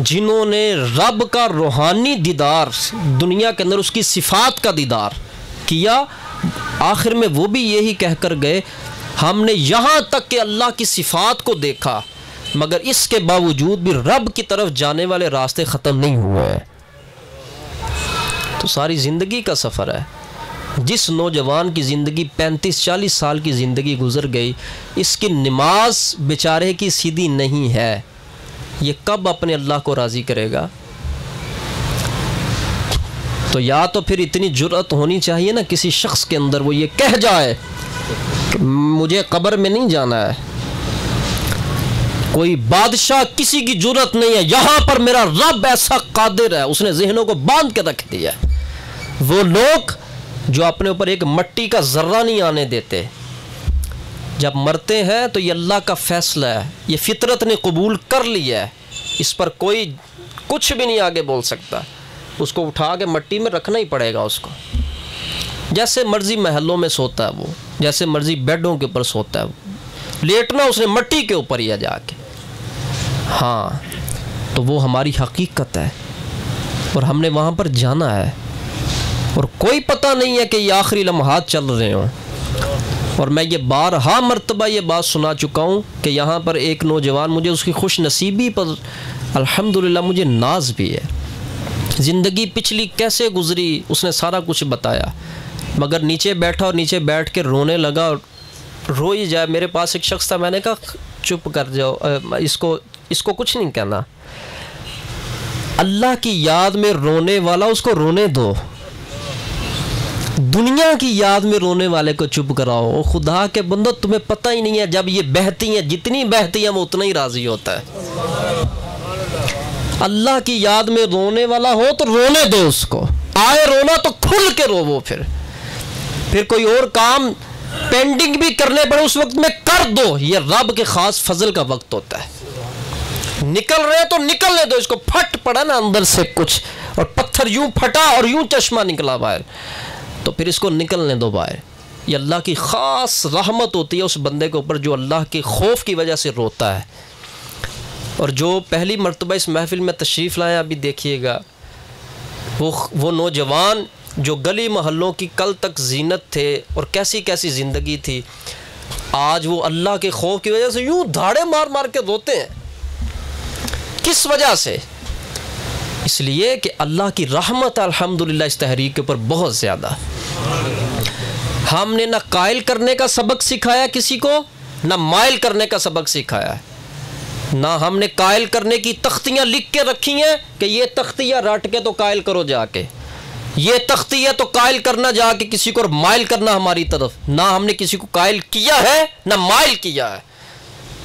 जिन्होंने रब का रूहानी दीदार दुनिया के अंदर उसकी सिफ़ात का दीदार किया, आखिर में वो भी यही कहकर गए हमने यहाँ तक कि अल्लाह की सिफ़ात को देखा, मगर इसके बावजूद भी रब की तरफ जाने वाले रास्ते ख़त्म नहीं हुए हैं। तो सारी ज़िंदगी का सफ़र है। जिस नौजवान की ज़िंदगी 35-40 साल की ज़िंदगी गुज़र गई, इसकी नमाज बेचारे की सीधी नहीं है। ये कब अपने अल्लाह को राज़ी करेगा? तो या तो फिर इतनी जुर्अत होनी चाहिए ना किसी शख्स के अंदर, वो ये कह जाए कि मुझे कब्र में नहीं जाना है, कोई बादशाह किसी की जरूरत नहीं है, यहाँ पर मेरा रब ऐसा कादिर है, उसने जहनों को बांध के रख दिया। वो लोग जो अपने ऊपर एक मट्टी का जर्रा नहीं आने देते, जब मरते हैं तो ये अल्लाह का फैसला है, ये फितरत ने कबूल कर लिया है, इस पर कोई कुछ भी नहीं आगे बोल सकता। उसको उठा के मट्टी में रखना ही पड़ेगा उसको। जैसे मर्जी महलों में सोता है वो, जैसे मर्जी बेडों के ऊपर सोता है वो, लेटना उसने मट्टी के ऊपर ही है जाके। हाँ, तो वो हमारी हकीकत है और हमने वहाँ पर जाना है, और कोई पता नहीं है कि ये आखिरी लम्हात चल रहे हों। और मैं ये बारहा मर्तबा ये बात सुना चुका हूँ कि यहाँ पर एक नौजवान, मुझे उसकी खुश नसीबी पर अल्हम्दुलिल्लाह मुझे नाज भी है। ज़िंदगी पिछली कैसे गुज़री उसने सारा कुछ बताया, मगर नीचे बैठा और नीचे बैठ के रोने लगा, और रो ही जाए। मेरे पास एक शख्स था, मैंने कहा चुप कर जाओ, इसको कुछ नहीं कहना। अल्लाह की याद में रोने वाला उसको रोने दो, दुनिया की याद में रोने वाले को चुप कराओ। और खुदा के बंदो, तुम्हें पता ही नहीं है, जब ये बहती हैं, जितनी बहती हैं वो उतना ही राजी होता है। अल्लाह की याद में रोने वाला हो तो रोने दो उसको, आए रोना तो खुल के रोवो। फिर कोई और काम पेंडिंग भी करने पड़े उस वक्त में कर दो। ये रब के खास फजल का वक्त होता है। निकल रहे तो निकलने दो, इसको फट पड़ा ना अंदर से कुछ, और पत्थर यूं फटा और यूं चश्मा निकला बाहर, तो फिर इसको निकलने दो बाहर। ये अल्लाह की ख़ास रहमत होती है उस बंदे के ऊपर जो अल्लाह के खौफ की वजह से रोता है। और जो पहली मर्तबा इस महफिल में तशरीफ़ लाया, अभी देखिएगा, वो नौजवान जो गली महल्लों की कल तक जीनत थे और कैसी कैसी ज़िंदगी थी, आज वो अल्लाह के खौफ की वजह से यूँ धाड़े मार मार के रोते हैं। किस वजह से? इसलिए कि अल्लाह की रहमत अल्हम्दुलिल्लाह इस तहरीक के ऊपर बहुत ज़्यादा। हमने ना कायल करने का सबक सिखाया किसी को, ना माइल करने का सबक सिखाया, ना हमने कायल करने की तख्तियाँ लिख के रखी हैं कि ये तख्तियाँ रट के तो कायल करो जाके, ये तख्ती है तो कायल करना जाके किसी को, और माइल करना हमारी तरफ। ना हमने किसी को कायल किया है ना माइल किया है।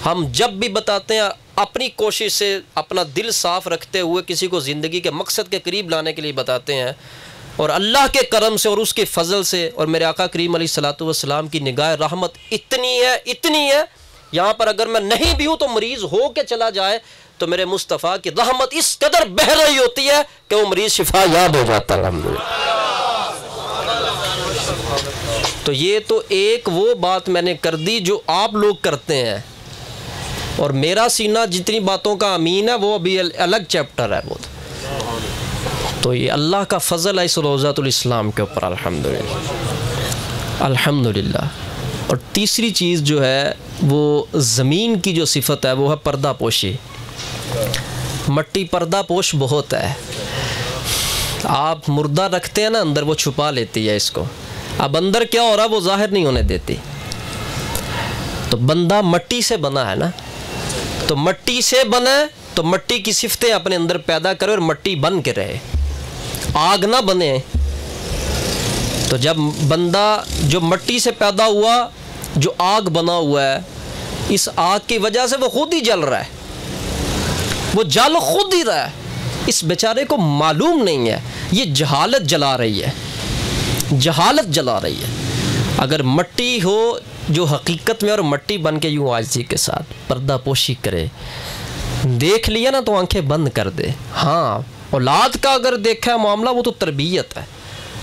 हम जब भी बताते हैं अपनी कोशिश से, अपना दिल साफ़ रखते हुए किसी को ज़िंदगी के मकसद के करीब लाने के लिए बताते हैं, और अल्लाह के करम से और उसके फ़ज़ल से और मेरे आका करीम अलैहिस्सलातु वस्सलाम की निगाह रहमत इतनी है, यहाँ पर अगर मैं नहीं भी हूँ तो मरीज़ हो के चला जाए तो मेरे मुस्तफ़ा की रहमत इस कदर बह रही होती है कि वो मरीज़ शिफा याद हो जाता है अल्हम्दुलिल्लाह। तो ये तो एक वो बात मैंने कर दी जो आप लोग करते हैं, और मेरा सीना जितनी बातों का अमीन है वो अभी अलग चैप्टर है वो। तो ये अल्लाह का फ़ज़ल है इस रोज़ातुल इस्लाम के ऊपर, अल्हम्दुलिल्लाह अल्हम्दुलिल्लाह। और तीसरी चीज़ जो है वो ज़मीन की जो सिफत है वो है पर्दा पोशी। मट्टी पर्दा पोश बहुत है। आप मुर्दा रखते हैं ना अंदर, वो छुपा लेती है इसको। अब अंदर क्या हो रहा है वो ज़ाहिर नहीं होने देती। तो बंदा मट्टी से बना है ना, तो मट्टी से बना तो मट्टी की सिफतें अपने अंदर पैदा करे और मट्टी बन के रहे, आग ना बने। तो जब बंदा जो मट्टी से पैदा हुआ, जो आग बना हुआ है, इस आग की वजह से वो खुद ही जल रहा है, वो जल खुद ही रहा है। इस बेचारे को मालूम नहीं है, ये जहालत जला रही है, जहालत जला रही है। अगर मट्टी हो जो हकीकत में और मट्टी बन के यूँ आजिज़ी के साथ पर्दा पोशी करे, देख लिया ना तो आंखें बंद कर दे। हाँ, औलाद का अगर देखा है मामला, वो तो तरबियत है।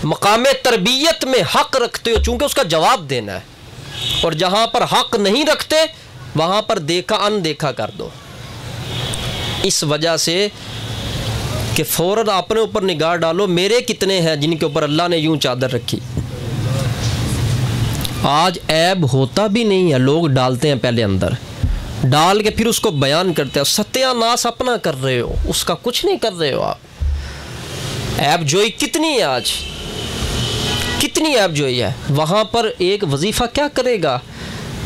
मकामे तरबियत में हक़ रखते हो चूँकि उसका जवाब देना है, और जहाँ पर हक़ नहीं रखते वहाँ पर देखा अनदेखा कर दो। इस वजह से कि फ़ौरन अपने ऊपर निगाह डालो, मेरे कितने हैं जिनके ऊपर अल्लाह ने यूँ चादर रखी। आज ऐब होता भी नहीं है, लोग डालते हैं पहले अंदर, डाल के फिर उसको बयान करते हैं। सत्यानाश अपना कर रहे हो, उसका कुछ नहीं कर रहे हो आप। ऐब जोई कितनी है आज, कितनी ऐब जोई है। वहाँ पर एक वजीफ़ा क्या करेगा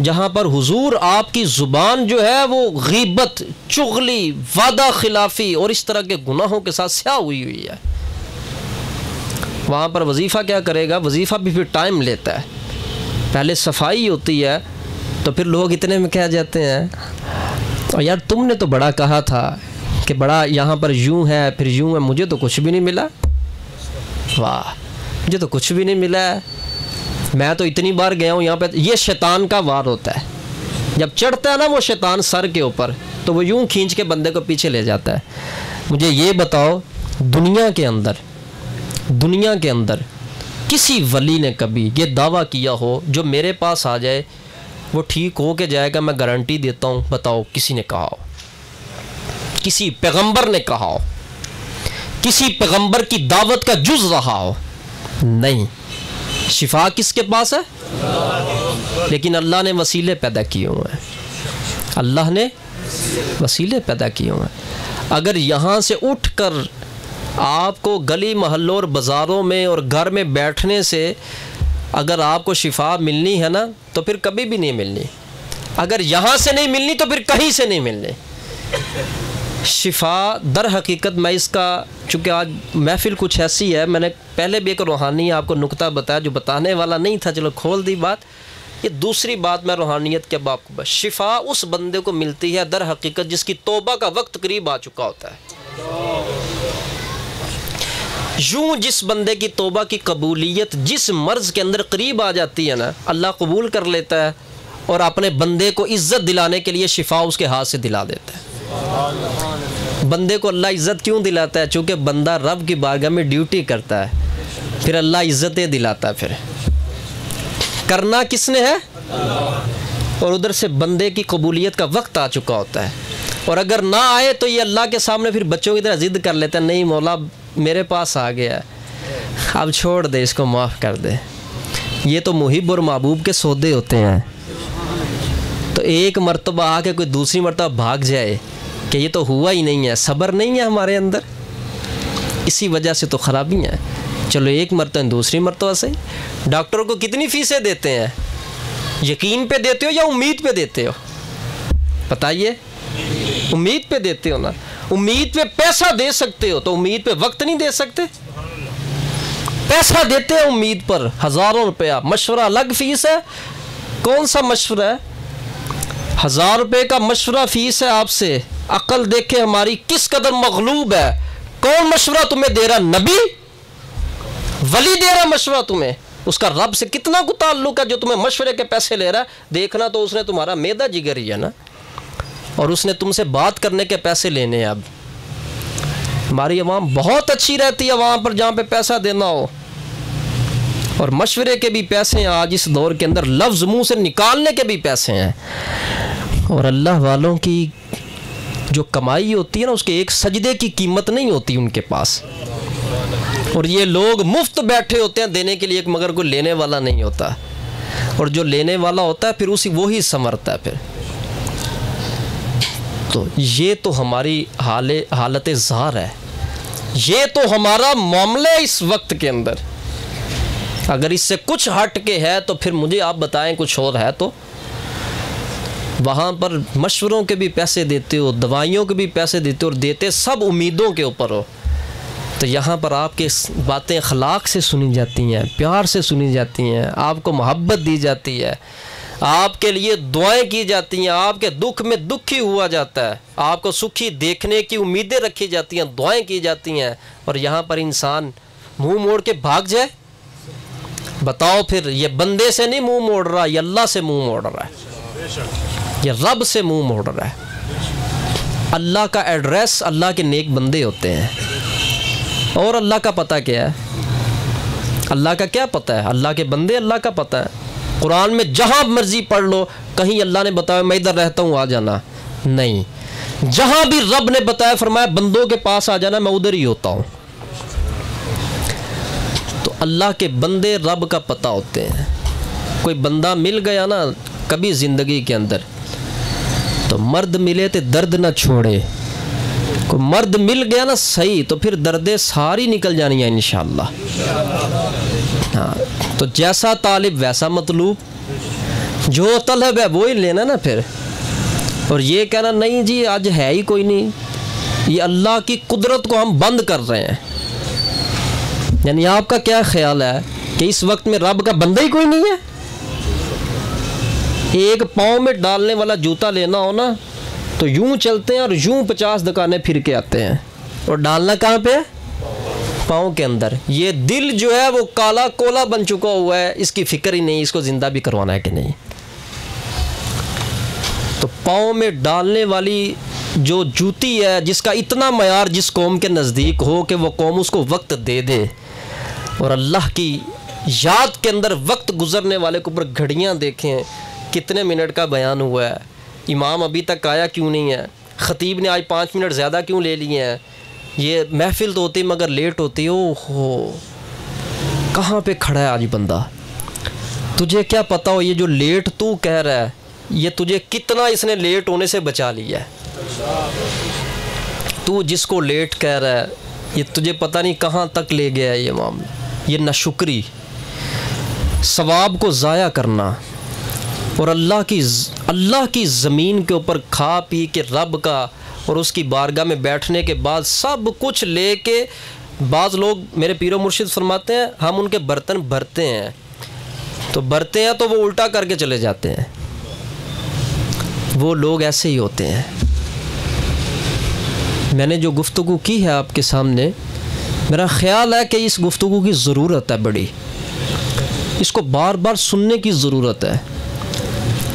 जहाँ पर हुजूर आपकी ज़ुबान जो है वो गीबत, चुगली, वादा खिलाफ़ी और इस तरह के गुनाहों के साथ स्याह हुई है। वहाँ पर वजीफ़ा क्या करेगा, वजीफ़ा भी फिर टाइम लेता है। पहले सफाई होती है तो फिर लोग इतने में कह जाते हैं और यार तुमने तो बड़ा कहा था कि बड़ा यहाँ पर यूँ है फिर यूँ है, मुझे तो कुछ भी नहीं मिला। वाह, मुझे तो कुछ भी नहीं मिला है, मैं तो इतनी बार गया हूँ यहाँ पे। ये शैतान का वार होता है, जब चढ़ता है ना वो शैतान सर के ऊपर, तो वो यूं खींच के बंदे को पीछे ले जाता है। मुझे ये बताओ, दुनिया के अंदर किसी वली ने कभी ये दावा किया हो जो मेरे पास आ जाए वो ठीक हो के जाएगा, मैं गारंटी देता हूँ? बताओ, किसी ने कहा हो? किसी पैगंबर ने कहा हो? किसी पैगंबर की दावत का जुज रहा हो? नहीं। शिफा किसके पास है? लेकिन अल्लाह ने वसीले पैदा किए हुए हैं, अल्लाह ने वसीले पैदा किए हुए हैं। अगर यहाँ से उठकर आपको गली मोहल्लों और बाज़ारों में और घर में बैठने से अगर आपको शिफा मिलनी है ना, तो फिर कभी भी नहीं मिलनी। अगर यहाँ से नहीं मिलनी तो फिर कहीं से नहीं मिलनी। शिफा दर हकीकत, मैं इसका, चूँकि आज महफ़िल कुछ ऐसी है, मैंने पहले भी एक रूहानी आपको नुक्ता बताया जो बताने वाला नहीं था, चलो खोल दी बात। ये दूसरी बात मैं रूहानियत के बाप को, शिफा उस बंदे को मिलती है दर हकीकत जिसकी तौबा का वक्त करीब आ चुका होता है। यूं जिस बंदे की तौबा की कबूलियत जिस मर्ज़ के अंदर करीब आ जाती है ना, अल्लाह कबूल कर लेता है और अपने बंदे को इज़्ज़त दिलाने के लिए शिफा उसके हाथ से दिला देता है। बंदे को अल्लाह इज़्ज़त क्यों दिलाता है? चूँकि बंदा रब की बारगाह में ड्यूटी करता है, फिर अल्लाह इज़्ज़तें दिलाता है। फिर करना किसने है? और उधर से बंदे की कबूलियत का वक्त आ चुका होता है, और अगर ना आए तो ये अल्लाह के सामने फिर बच्चों की तरह ज़िद कर लेता है, नहीं मौला मेरे पास आ गया, अब छोड़ दे, इसको माफ़ कर दे। ये तो मुहिब और महबूब के सौदे होते हैं। तो एक मर्तबा आके कोई दूसरी मर्तबा भाग जाए कि ये तो हुआ ही नहीं है, सब्र नहीं है हमारे अंदर, इसी वजह से तो ख़राबी है। चलो एक मर्तबा दूसरी मर्तबा से। डॉक्टर को कितनी फ़ीसें देते हैं? यकीन पे देते हो या उम्मीद पे देते हो? बताइए। उम्मीद पे देते हो ना। उम्मीद पे पैसा दे सकते हो तो उम्मीद पे वक्त नहीं दे सकते? पैसा देते हैं उम्मीद पर, हज़ारों रुपया, मशवरा अलग फ़ीस है। कौन सा मशवरा है? 1000 रुपये का मशवरा फ़ीस है आपसे। अक्ल देखे हमारी किस कदर मगलूब है। कौन मशवरा तुम्हें दे रहा? नबी, वली दे रहा मशवरा तुम्हें। उसका रब से कितना को ताल्लुक है जो तुम्हें मशवरे के पैसे ले रहा है? देखना तो उसने तुम्हारा मैदा जिगर ही है ना, और उसने तुमसे बात करने के पैसे लेने हैं। अब हमारी अवाम बहुत अच्छी रहती है वहाँ पर जहाँ पे पैसा देना हो, और मशवरे के भी पैसे हैं आज इस दौर के अंदर, लफ्ज़ मुँह से निकालने के भी पैसे हैं। और अल्लाह वालों की जो कमाई होती है ना, उसके एक सजदे की कीमत नहीं होती उनके पास। और ये लोग मुफ्त बैठे होते हैं देने के लिए, मगर कोई लेने वाला नहीं होता, और जो लेने वाला होता है फिर उसी वो ही संवरता है फिर। तो ये तो हमारी हालत ज़ार है, ये तो हमारा मामला है इस वक्त के अंदर। अगर इससे कुछ हट के है तो फिर मुझे आप बताएं कुछ और है तो। वहाँ पर मशवरों के भी पैसे देते हो, दवाइयों के भी पैसे देते हो, और देते सब उम्मीदों के ऊपर हो। तो यहाँ पर आपके बातें अखलाक से सुनी जाती हैं, प्यार से सुनी जाती हैं, आपको मोहब्बत दी जाती है, आपके लिए दुआएं की जाती हैं, आपके दुख में दुखी हुआ जाता है, आपको सुखी देखने की उम्मीदें रखी जाती हैं, दुआएं की जाती हैं। और यहाँ पर इंसान मुंह मोड़ के भाग जाए। बताओ फिर, ये बंदे से नहीं मुंह मोड़ रहा, ये अल्लाह से मुंह मोड़ रहा है, ये रब से मुंह मोड़ रहा है। अल्लाह का एड्रेस अल्लाह के नेक बंदे होते हैं। और अल्लाह का पता क्या है? अल्लाह का क्या पता है? अल्लाह के बंदे अल्लाह का पता है। कुरान में जहाँ मर्जी पढ़ लो, कहीं अल्लाह ने बताया मैं इधर रहता हूँ आ जाना, नहीं। जहाँ भी रब ने बताया, फरमाया बंदों के पास आ जाना, मैं उधर ही होता हूँ। तो अल्लाह के बंदे रब का पता होते हैं। कोई बंदा मिल गया ना कभी ज़िंदगी के अंदर, तो मर्द मिले तो दर्द ना छोड़े। कोई मर्द मिल गया ना सही, तो फिर दर्दें सारी निकल जानी है इंशाअल्लाह। हाँ, तो जैसा तालिब वैसा मतलूब, जो तलब है वो ही लेना ना फिर। और ये कहना नहीं जी आज है ही कोई नहीं, ये अल्लाह की कुदरत को हम बंद कर रहे हैं। यानी आपका क्या ख्याल है कि इस वक्त में रब का बंदा ही कोई नहीं है? एक पाँव में डालने वाला जूता लेना हो ना, तो यूं चलते हैं और यूं 50 दुकानें फिर के आते हैं, और डालना कहाँ पे है? पाँव के अंदर। ये दिल जो है वो काला कोला बन चुका हुआ है, इसकी फिक्र ही नहीं इसको ज़िंदा भी करवाना है कि नहीं। तो पाँव में डालने वाली जो जूती है, जिसका इतना मयार जिस कौम के नज़दीक हो कि वो कौम उसको वक्त दे दे, और अल्लाह की याद के अंदर वक्त गुज़रने वाले के ऊपर घड़ियाँ देखें, कितने मिनट का बयान हुआ है, इमाम अभी तक आया क्यों नहीं है, ख़तीब ने आज 5 मिनट ज़्यादा क्यों ले लिए हैं, ये महफिल तो होती मगर लेट होती। ओहो, कहाँ पे खड़ा है आज बंदा। तुझे क्या पता हो ये जो लेट तू कह रहा है, ये तुझे कितना इसने लेट होने से बचा लिया है। तू जिसको लेट कह रहा है, ये तुझे पता नहीं कहाँ तक ले गया है ये मामला। ये नाशुक्री, सवाब को ज़ाया करना, और अल्लाह की ज़मीन के ऊपर खा पी के रब का और उसकी बारगाह में बैठने के बाद सब कुछ लेके, बाज़ लोग मेरे पीरो मुर्शिद फरमाते हैं हम उनके बर्तन भरते हैं, तो भरते हैं तो वो उल्टा करके चले जाते हैं। वो लोग ऐसे ही होते हैं। मैंने जो गुफ्तगू की है आपके सामने, मेरा ख़्याल है कि इस गुफ्तगू की ज़रूरत है बड़ी, इसको बार बार सुनने की ज़रूरत है।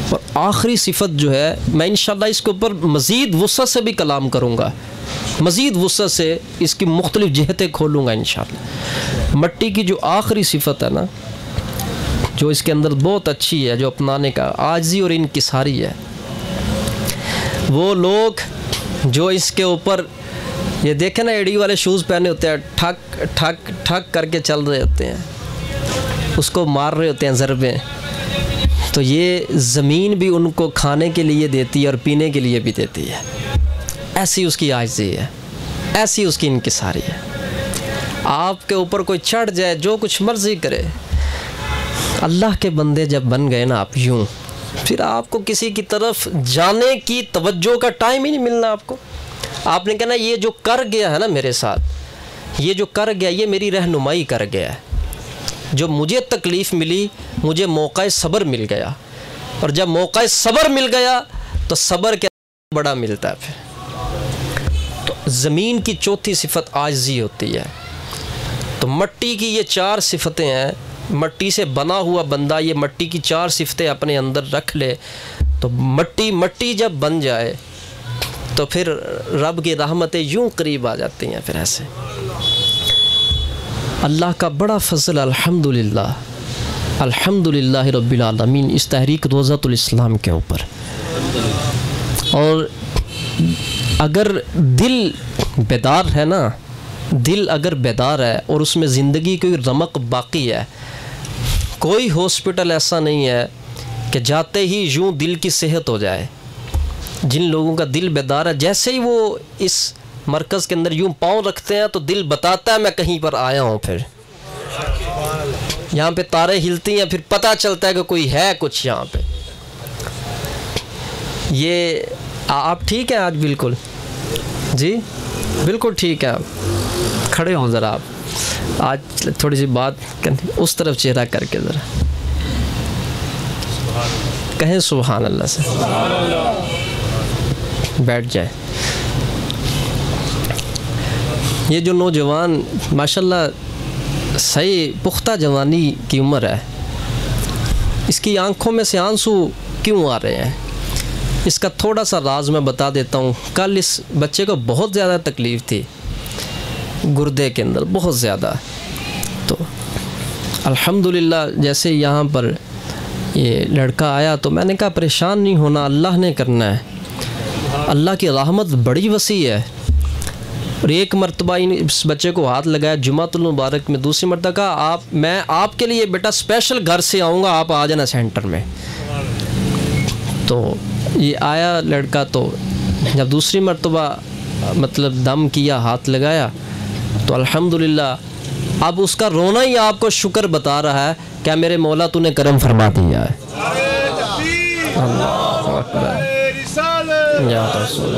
और आखिरी सिफत जो है, मैं इंशाअल्लाह इसके ऊपर मज़ीद वुसअत से भी कलाम करूँगा, मज़ीद वुसअत से इसकी मुख्तलिफ़ जहतें खोलूँगा इंशाअल्लाह। मट्टी की जो आखिरी सिफत है ना, जो इसके अंदर बहुत अच्छी है, जो अपनाने का आजिज़ी और इनकिसारी है। वो लोग जो इसके ऊपर ये देखें ना, एड़ी वाले शूज़ पहने होते हैं, ठक ठक ठक करके चल रहे होते हैं, उसको मार रहे होते हैं ज़रबे, तो ये ज़मीन भी उनको खाने के लिए देती है और पीने के लिए भी देती है। ऐसी उसकी आजिज़ी है, ऐसी उसकी इनकिसारी है। आपके ऊपर कोई चढ़ जाए, जो कुछ मर्ज़ी करे, अल्लाह के बंदे जब बन गए ना आप यूं, फिर आपको किसी की तरफ जाने की तवज्जो का टाइम ही नहीं मिलना आपको। आपने कहना ये जो कर गया है ना मेरे साथ, ये जो कर गया, ये मेरी रहनुमाई कर गया है। जो मुझे तकलीफ़ मिली, मुझे मौका सब्र मिल गया, और जब मौका सब्र मिल गया तो सब्र के बड़ा मिलता है। फिर तो ज़मीन की चौथी सिफत आजिज़ी होती है। तो मट्टी की ये 4 सिफतें हैं। मट्टी से बना हुआ बंदा ये मट्टी की 4 सिफतें अपने अंदर रख ले, तो मट्टी जब बन जाए तो फिर रब की रहमतें यूं करीब आ जाती हैं। फिर ऐसे अल्लाह का बड़ा फ़ज़ल, अल्हम्दुलिल्लाह अल्हम्दुलिल्लाह रब्बिल आलमीन, इस तहरीक रोज़ातुल इस्लाम के ऊपर। और अगर दिल बेदार है ना, दिल अगर बेदार है और उसमें ज़िंदगी की रमक बाकी है, कोई हॉस्पिटल ऐसा नहीं है कि जाते ही यूं दिल की सेहत हो जाए। जिन लोगों का दिल बेदार है, जैसे ही वो इस मरकज़ के अंदर यूं पाँव रखते हैं तो दिल बताता है मैं कहीं पर आया हूँ। फिर यहाँ पे तारे हिलती हैं, फिर पता चलता है कि कोई है कुछ यहाँ पे। ये आप ठीक हैं आज? बिल्कुल जी, बिल्कुल ठीक है। आप खड़े हों ज़रा, आप आज थोड़ी सी बात करनी, उस तरफ चेहरा करके ज़रा कहें सुभान अल्लाह से, बैठ जाए। ये जो नौजवान माशाल्लाह सही पुख्ता जवानी की उम्र है, इसकी आंखों में से आंसू क्यों आ रहे हैं, इसका थोड़ा सा राज मैं बता देता हूँ। कल इस बच्चे को बहुत ज़्यादा तकलीफ़ थी गुर्दे के अंदर, बहुत ज़्यादा। तो अल्हम्दुलिल्लाह जैसे यहाँ पर ये लड़का आया तो मैंने कहा परेशान नहीं होना, अल्लाह ने करना है, अल्लाह की रहमत बड़ी वसी है। और एक मरतबा इस बच्चे को हाथ लगाया जुमातुल मुबारक में, दूसरी मरतबा कहा मैं आपके लिए बेटा स्पेशल घर से आऊँगा, आप आ जाना सेंटर में। तो ये आया लड़का, तो जब दूसरी मरतबा मतलब दम किया, हाथ लगाया, तो अल्हम्दुलिल्लाह अब उसका रोना ही आपको शुक्र बता रहा है, क्या मेरे मौला तूने करम फरमा दिया है। अल्लाहु अकबर, या रसूल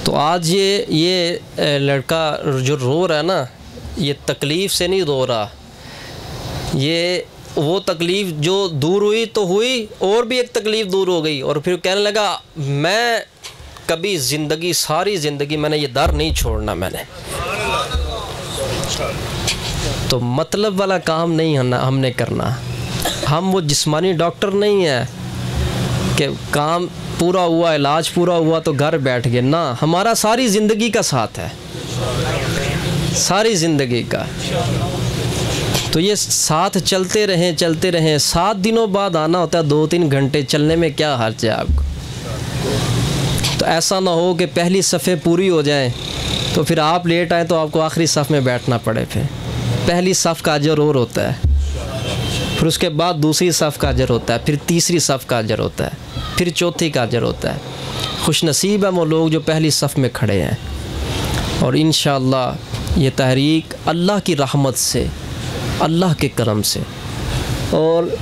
तो आज ये लड़का जो रो रहा है ना, ये तकलीफ़ से नहीं रो रहा, ये वो तकलीफ़ जो दूर हुई तो हुई, और भी एक तकलीफ़ दूर हो गई। और फिर कहने लगा मैं कभी ज़िंदगी, सारी ज़िंदगी मैंने ये दर नहीं छोड़ना मैंने। तो मतलब वाला काम नहीं हमने करना। हम वो जिस्मानी डॉक्टर नहीं है कि काम पूरा हुआ, इलाज पूरा हुआ तो घर बैठ गए ना। हमारा सारी ज़िंदगी का साथ है, सारी ज़िंदगी का। तो ये साथ चलते रहें। 7 दिनों बाद आना होता है, 2-3 घंटे चलने में क्या हर्ज है आपको। तो ऐसा ना हो कि पहली सफ़े पूरी हो जाए तो फिर आप लेट आए तो आपको आखिरी सफ़ में बैठना पड़े। फिर पहली सफ़ का अजर और होता है, फिर उसके बाद दूसरी सफ़ का अजर होता है, फिर तीसरी सफ़ का अजर होता है, फिर चौथी का अजर होता है। खुशनसीब है वो लोग जो पहली सफ़ में खड़े हैं। और इंशाअल्लाह ये तहरीक अल्लाह की रहमत से, अल्लाह के करम से और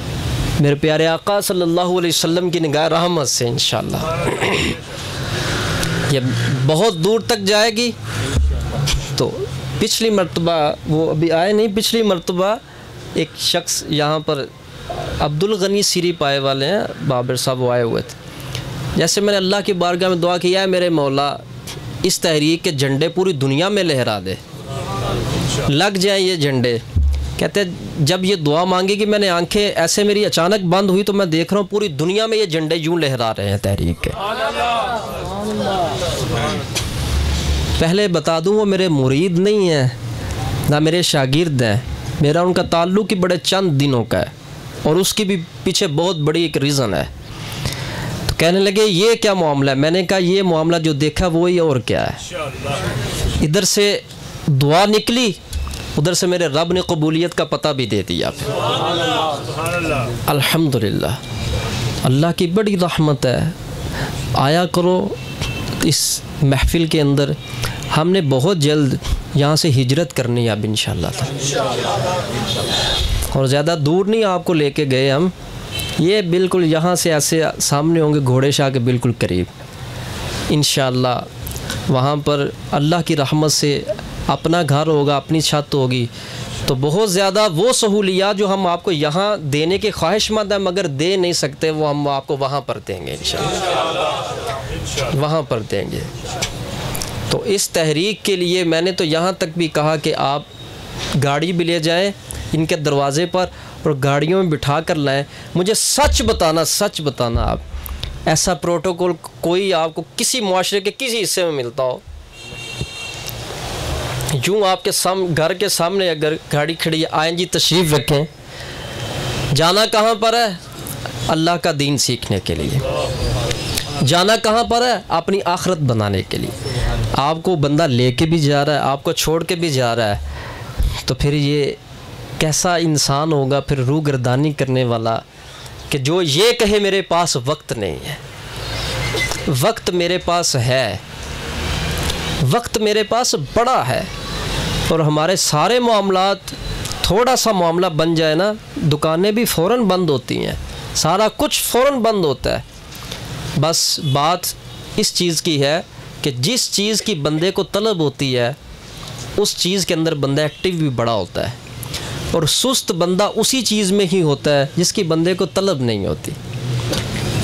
मेरे प्यारे आका सल्लल्लाहु अलैहि वसल्लम की निगाह रहमत से इंशाअल्लाह ये बहुत दूर तक जाएगी। तो पिछली मर्तबा वो अभी आए नहीं, पिछली मर्तबा एक शख्स यहाँ पर अब्दुल गनी सिरी पाए वाले हैं बाबर साहब, वो आए हुए थे। जैसे मैंने अल्लाह की बारगाह में दुआ किया है, मेरे मौला इस तहरीक के झंडे पूरी दुनिया में लहरा दे, लग जाए ये झंडे। कहते जब ये दुआ मांगी कि मैंने आंखें ऐसे मेरी अचानक बंद हुई तो मैं देख रहा हूँ पूरी दुनिया में ये झंडे यूँ लहरा रहे हैं तहरीक के। पहले बता दूँ वो मेरे मुरीद नहीं हैं ना मेरे शागिर्द हैं, मेरा उनका ताल्लुक़ ही बड़े चंद दिनों का है और उसकी भी पीछे बहुत बड़ी एक रीज़न है। तो कहने लगे ये क्या मामला है। मैंने कहा ये मामला जो देखा वही और क्या है। इधर से दुआ निकली, उधर से मेरे रब ने कबूलियत का पता भी दे दिया। अल्हम्दुलिल्लाह, अल्लाह की बड़ी रहमत है। आया करो इस महफिल के अंदर। हमने बहुत जल्द यहाँ से हिजरत करनी है अब इंशाअल्लाह, और ज़्यादा दूर नहीं आपको लेके गए हम, ये बिल्कुल यहाँ से ऐसे सामने होंगे घोड़े शाह के बिल्कुल करीब इंशाअल्लाह। वहाँ पर अल्लाह की रहमत से अपना घर होगा, अपनी छत होगी, तो बहुत ज़्यादा वो सहूलियात जो हम आपको यहाँ देने के ख्वाहिशमंद हैं मगर दे नहीं सकते, वो हम आपको वहाँ पर देंगे इंशाअल्लाह, वहाँ पर देंगे। तो इस तहरीक के लिए मैंने तो यहाँ तक भी कहा कि आप गाड़ी भी ले जाएं इनके दरवाज़े पर और गाड़ियों में बिठा कर लाएं। मुझे सच बताना आप ऐसा प्रोटोकॉल कोई आपको किसी मुआशरे के किसी हिस्से में मिलता हो, यूँ आपके घर के सामने अगर गाड़ी खड़ी है, आएँ जी तशरीफ़ रखें। जाना कहाँ पर है? अल्लाह का दीन सीखने के लिए। जाना कहाँ पर है? अपनी आखिरत बनाने के लिए। आपको बंदा लेके भी जा रहा है, आपको छोड़ के भी जा रहा है, तो फिर ये कैसा इंसान होगा फिर रूह गर्दानी करने वाला कि जो ये कहे मेरे पास वक्त नहीं है। वक्त मेरे पास है, वक्त मेरे पास बड़ा है। और हमारे सारे मामलात, थोड़ा सा मामला बन जाए ना, दुकानें भी फ़ौरन बंद होती हैं, सारा कुछ फ़ौरन बंद होता है। बस बात इस चीज़ की है कि जिस चीज़ की बंदे को तलब होती है उस चीज़ के अंदर बंदा एक्टिव भी बड़ा होता है, और सुस्त बंदा उसी चीज़ में ही होता है जिसकी बंदे को तलब नहीं होती।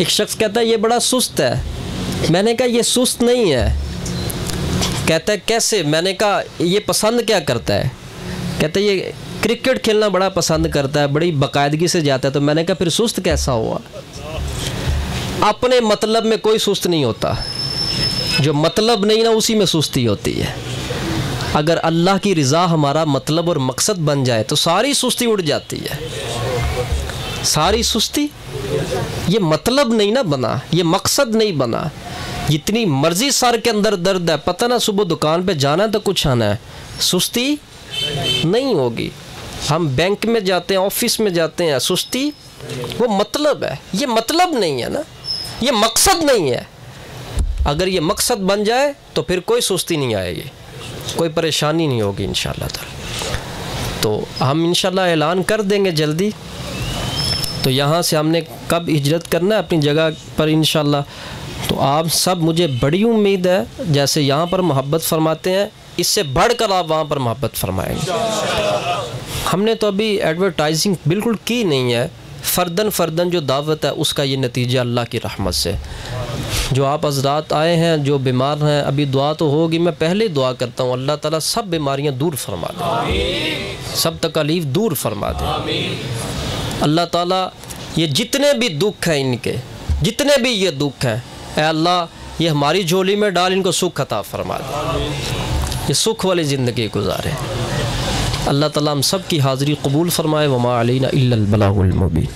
एक शख्स कहता है ये बड़ा सुस्त है, मैंने कहा ये सुस्त नहीं है। कहता है कैसे? मैंने कहा ये पसंद क्या करता है? कहता है ये क्रिकेट खेलना बड़ा पसंद करता है, बड़ी बाकायदगी से जाता है। तो मैंने कहा फिर सुस्त कैसा हुआ? अपने मतलब में कोई सुस्त नहीं होता, जो मतलब नहीं ना उसी में सुस्ती होती है। अगर अल्लाह की रज़ा हमारा मतलब और मकसद बन जाए तो सारी सुस्ती उड़ जाती है। सारी सुस्ती, ये मतलब नहीं ना बना, ये मकसद नहीं बना। जितनी मर्ज़ी सर के अंदर दर्द है, पता ना सुबह दुकान पे जाना है तो कुछ आना है, सुस्ती नहीं होगी। हम बैंक में जाते हैं, ऑफिस में जाते हैं, सुस्ती वो मतलब है, ये मतलब नहीं है ना, ये मकसद नहीं है। अगर ये मकसद बन जाए तो फिर कोई सुस्ती नहीं आएगी, कोई परेशानी नहीं होगी इंशाअल्लाह ताला। तो हम इंशाअल्लाह ऐलान कर देंगे जल्दी। तो यहाँ से हमने कब हिजरत करना है अपनी जगह पर इंशाअल्लाह। तो आप सब, मुझे बड़ी उम्मीद है जैसे यहाँ पर मोहब्बत फरमाते हैं, इससे बढ़कर आप वहाँ पर मोहब्बत फरमाएंगे। हमने तो अभी एडवर्टाइजिंग बिल्कुल की नहीं है, फ़र्दन फ़र्दन जो दावत है उसका ये नतीजा अल्लाह की रहमत से। जो आप हज़रात आए हैं, जो बीमार हैं, अभी दुआ तो होगी, मैं पहले दुआ करता हूँ अल्लाह ताला सब बीमारियाँ दूर फरमा दे, सब तकलीफ़ दूर फरमा दे। अल्लाह ताला ये जितने भी दुख हैं, इनके जितने भी ये दुख हैं, ऐ अल्लाह ये हमारी झोली में डाल, इनको सुख अता फरमा दे, ये सुख वाली ज़िंदगी गुजारे। अल्लाह ताला हम सब की हाज़िरी कबूल फ़रमाए। वमा अलैना इल्लल बलागुल मुबीन।